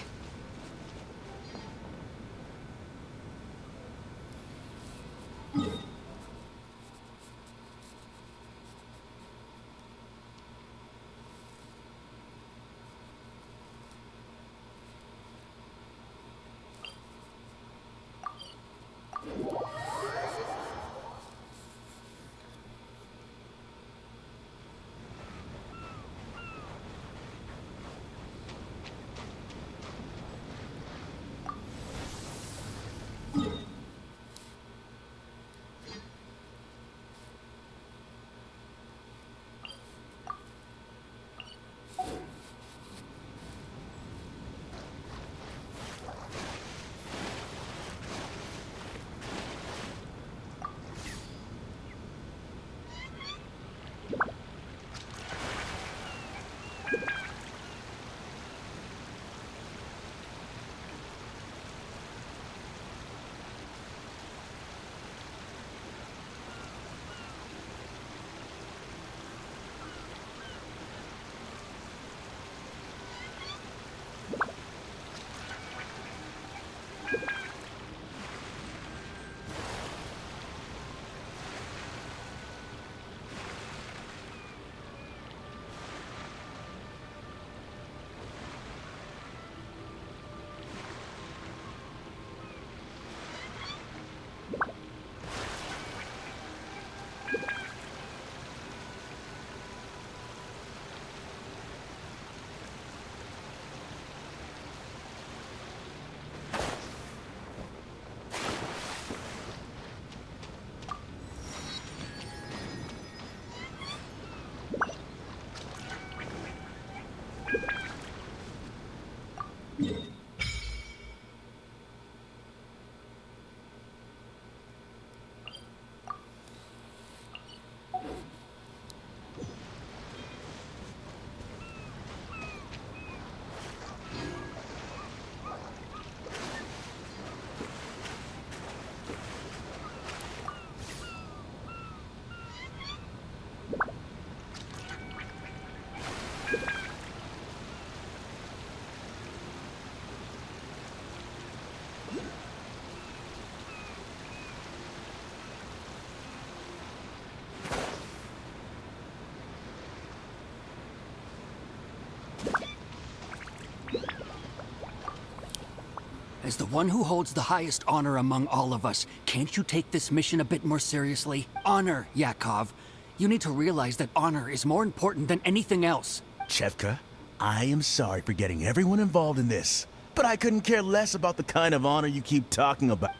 As the one who holds the highest honor among all of us, can't you take this mission a bit more seriously? Honor, Yakov. You need to realize that honor is more important than anything else. Chevka, I am sorry for getting everyone involved in this, but I couldn't care less about the kind of honor you keep talking about.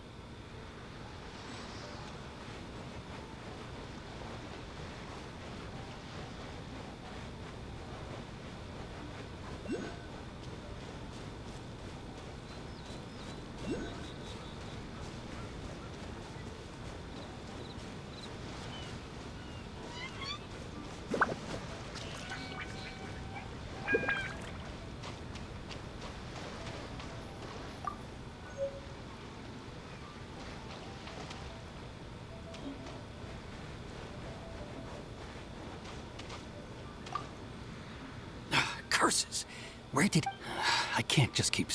Curses! Where did... I can't just keep...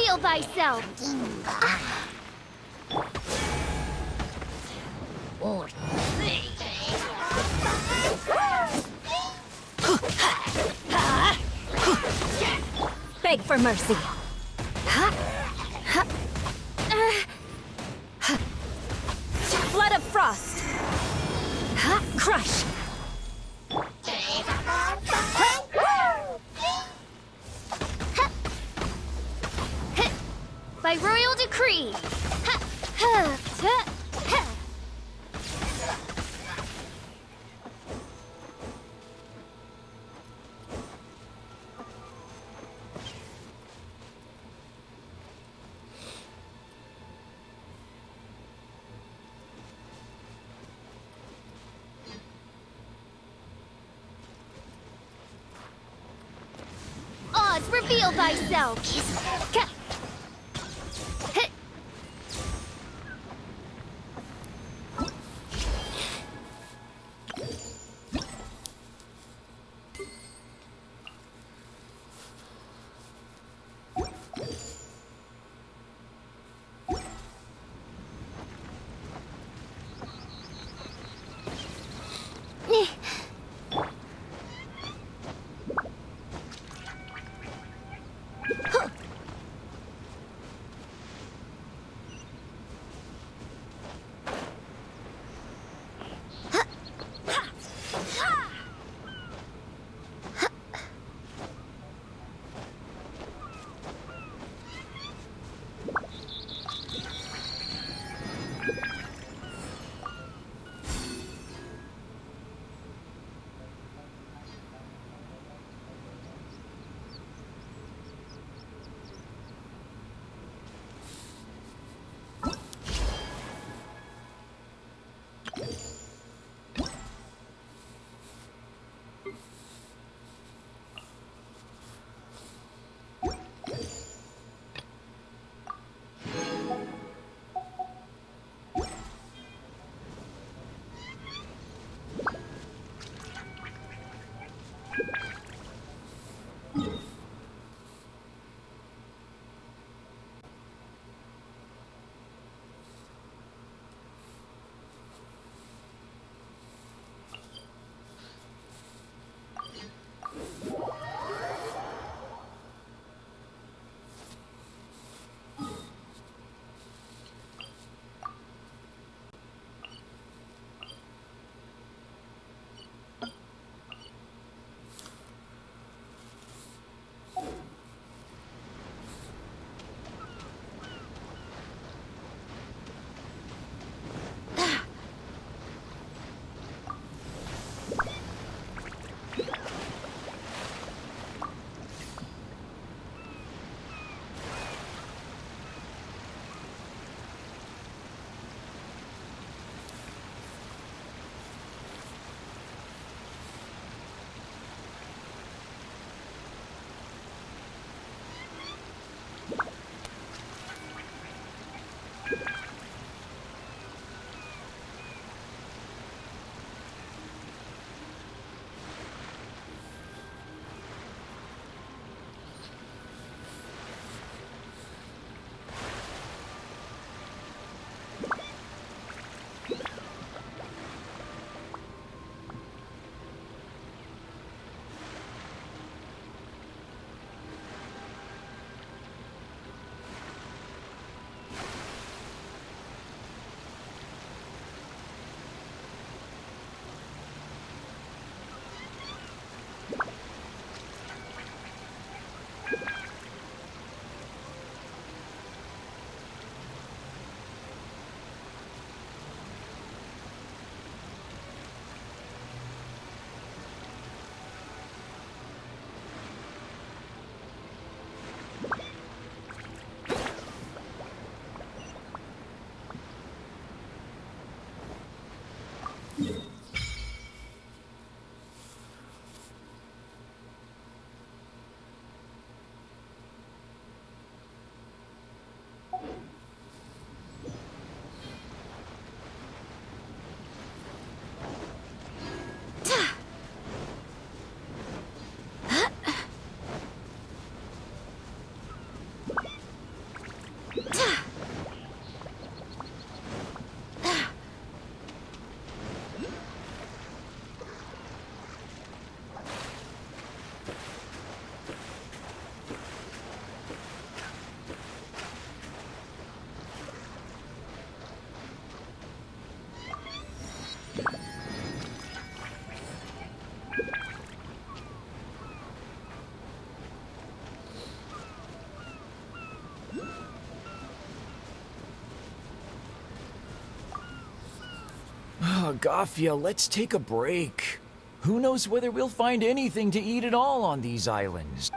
reveal thyself. Beg for mercy. Flood of frost. Crush. By royal decree. Oz, reveal thyself. Agafia, let's take a break. Who knows whether we'll find anything to eat at all on these islands?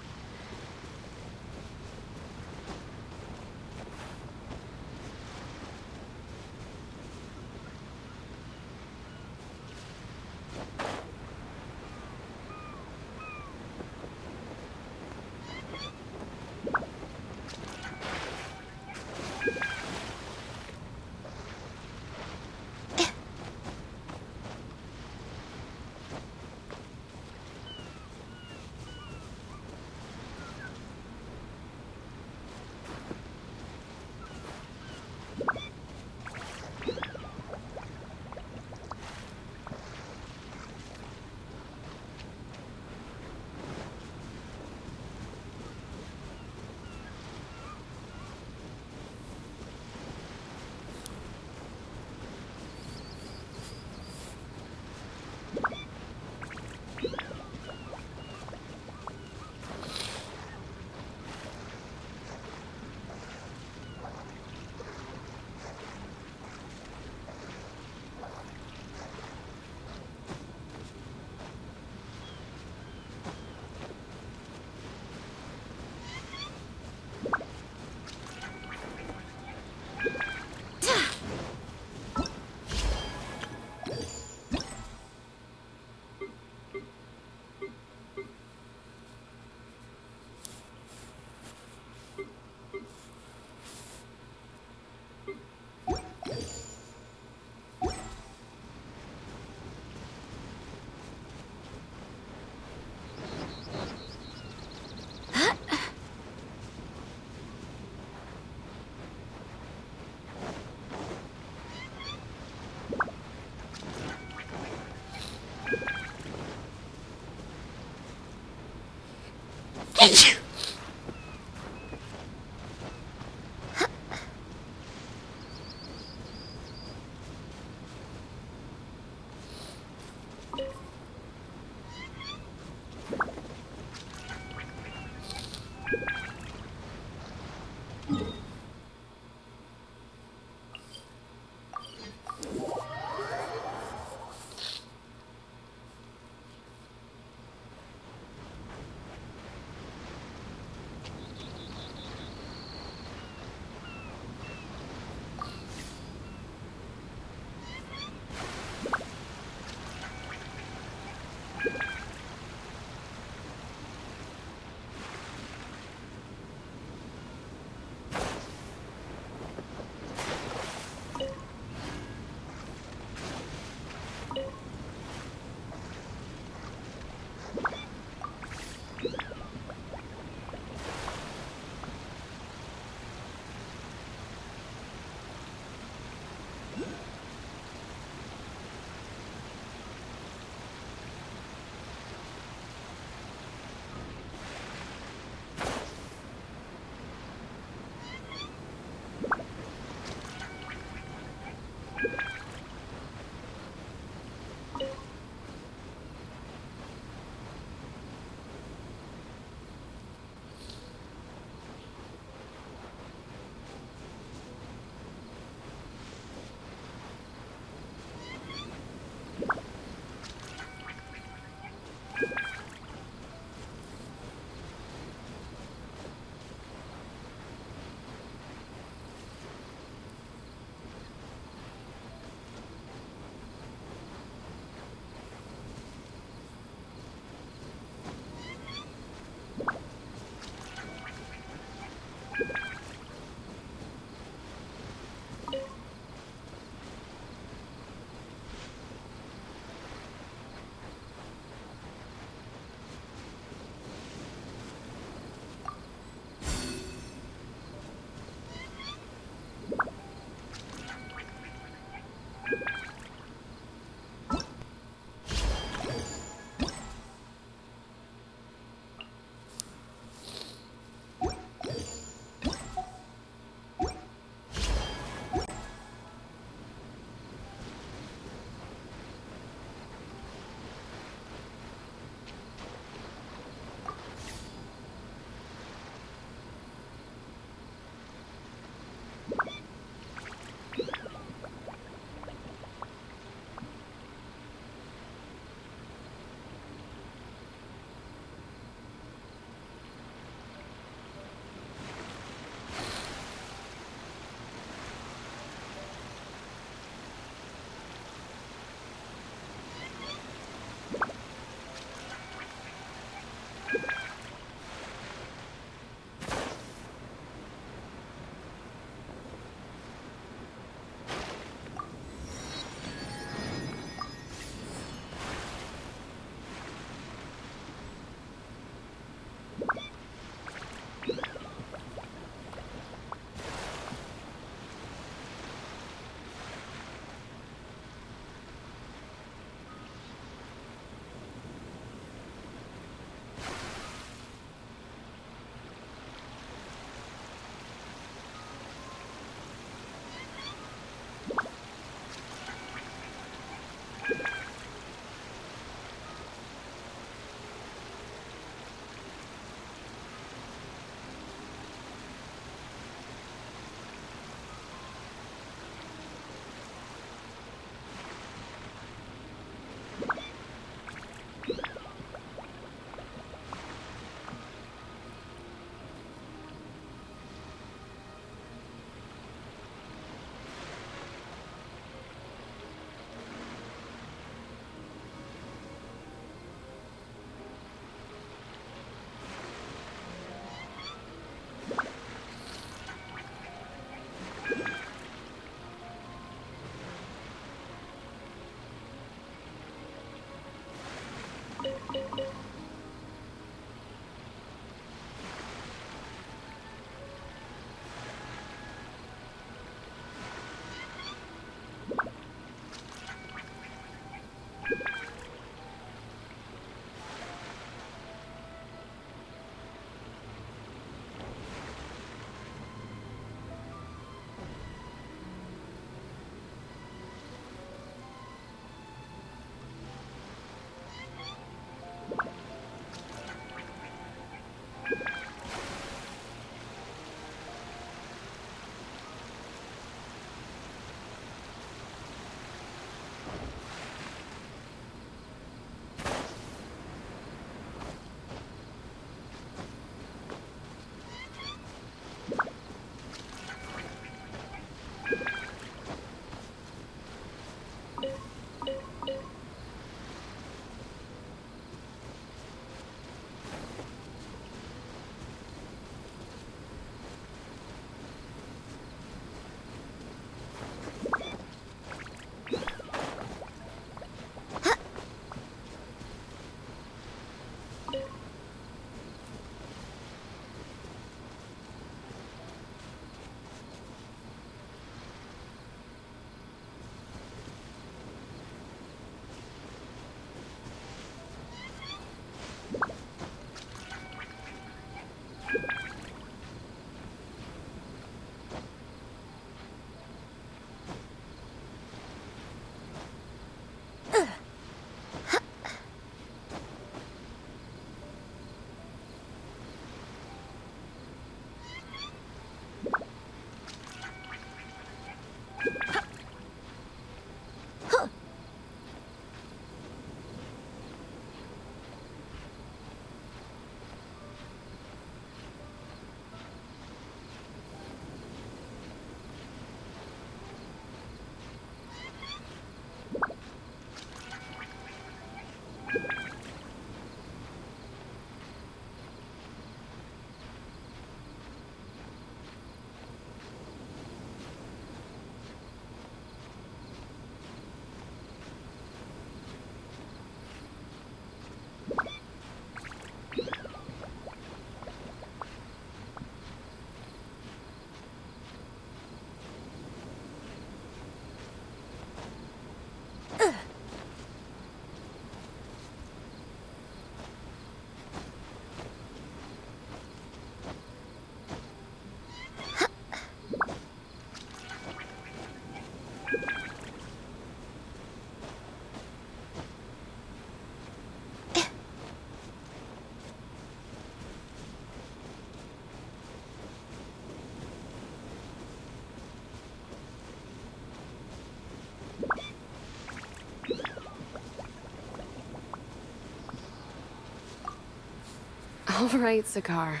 All right, Sakar.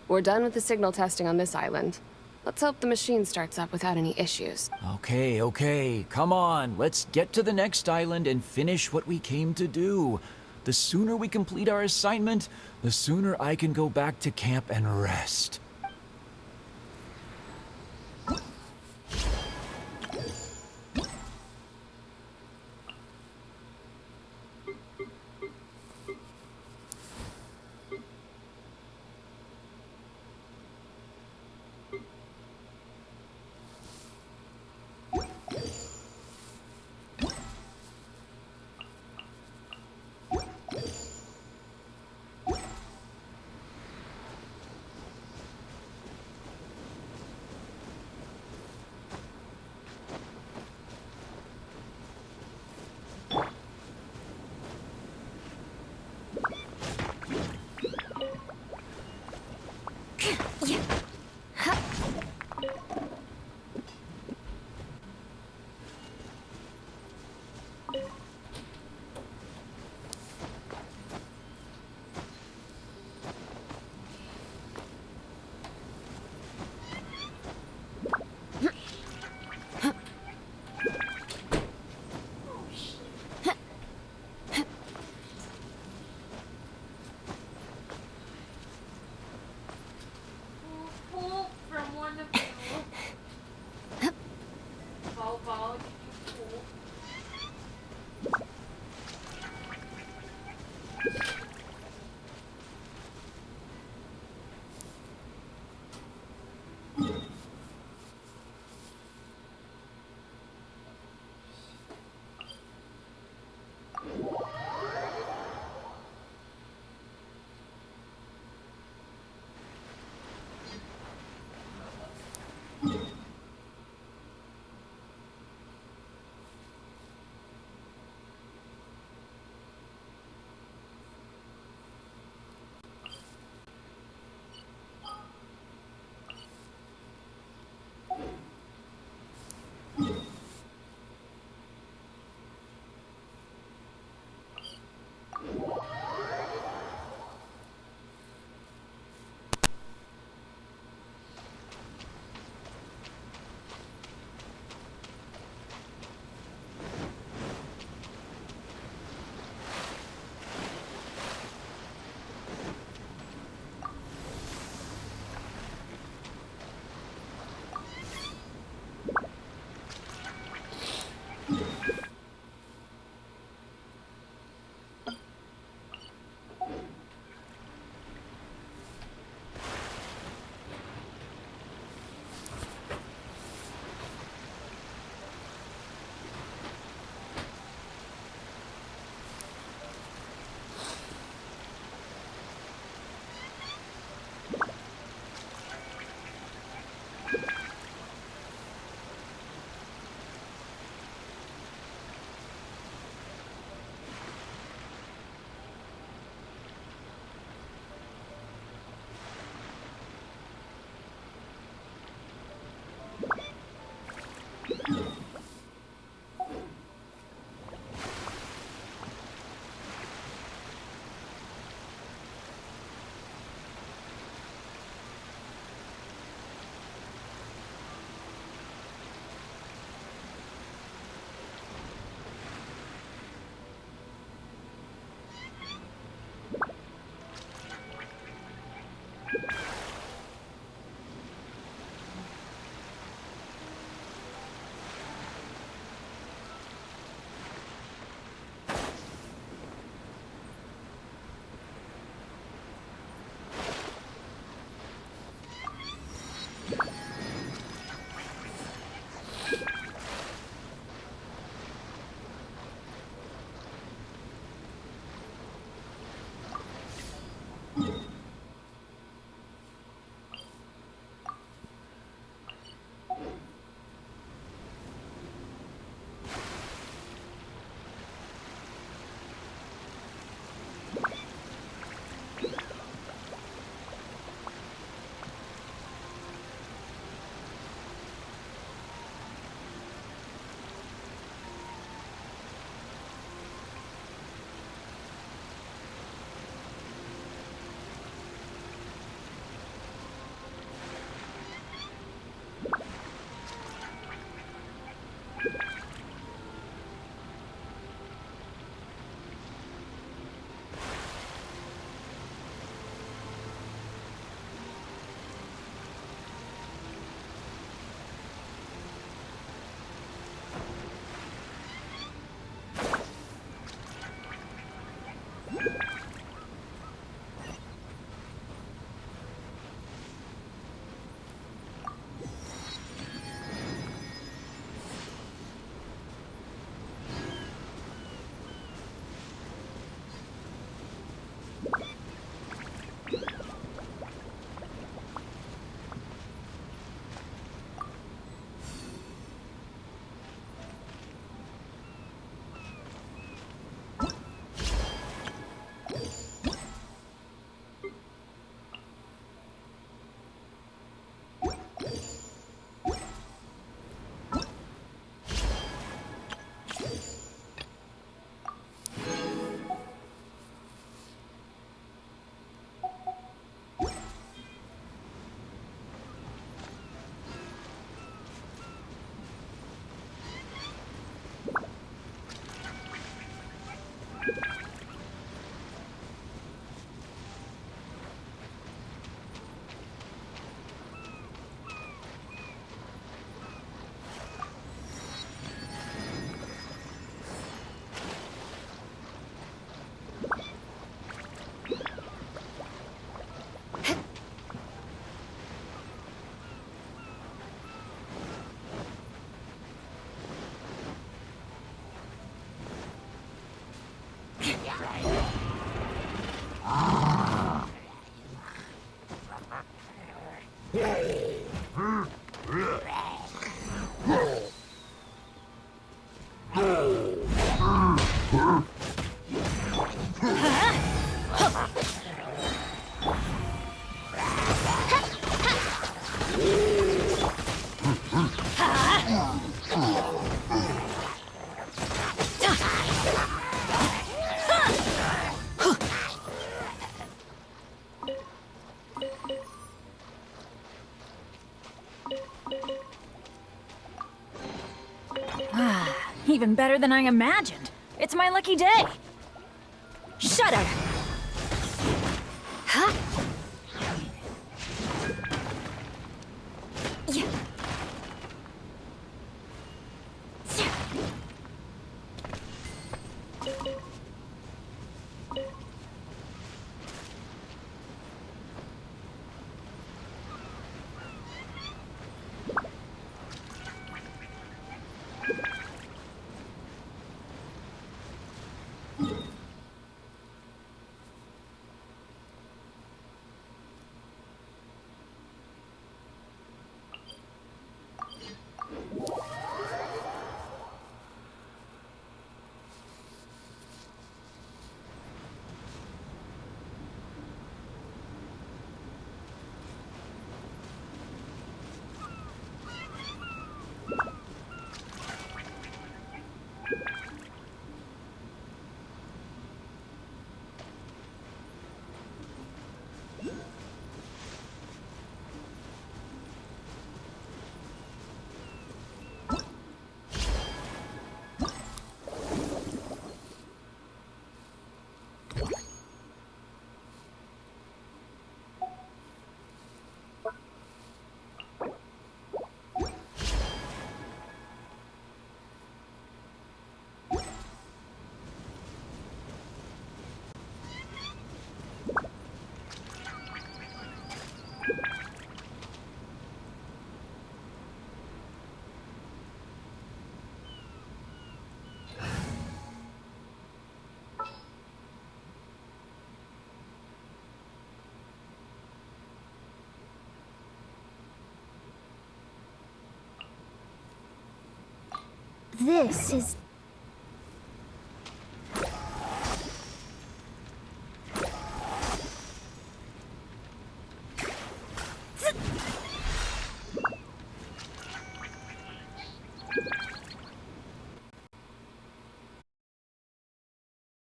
We're done with the signal testing on this island. Let's hope the machine starts up without any issues. Okay, okay, come on. Let's get to the next island and finish what we came to do. The sooner we complete our assignment, the sooner I can go back to camp and rest. even better than I imagined. It's my lucky day. Shudder! Huh? Yeah. This is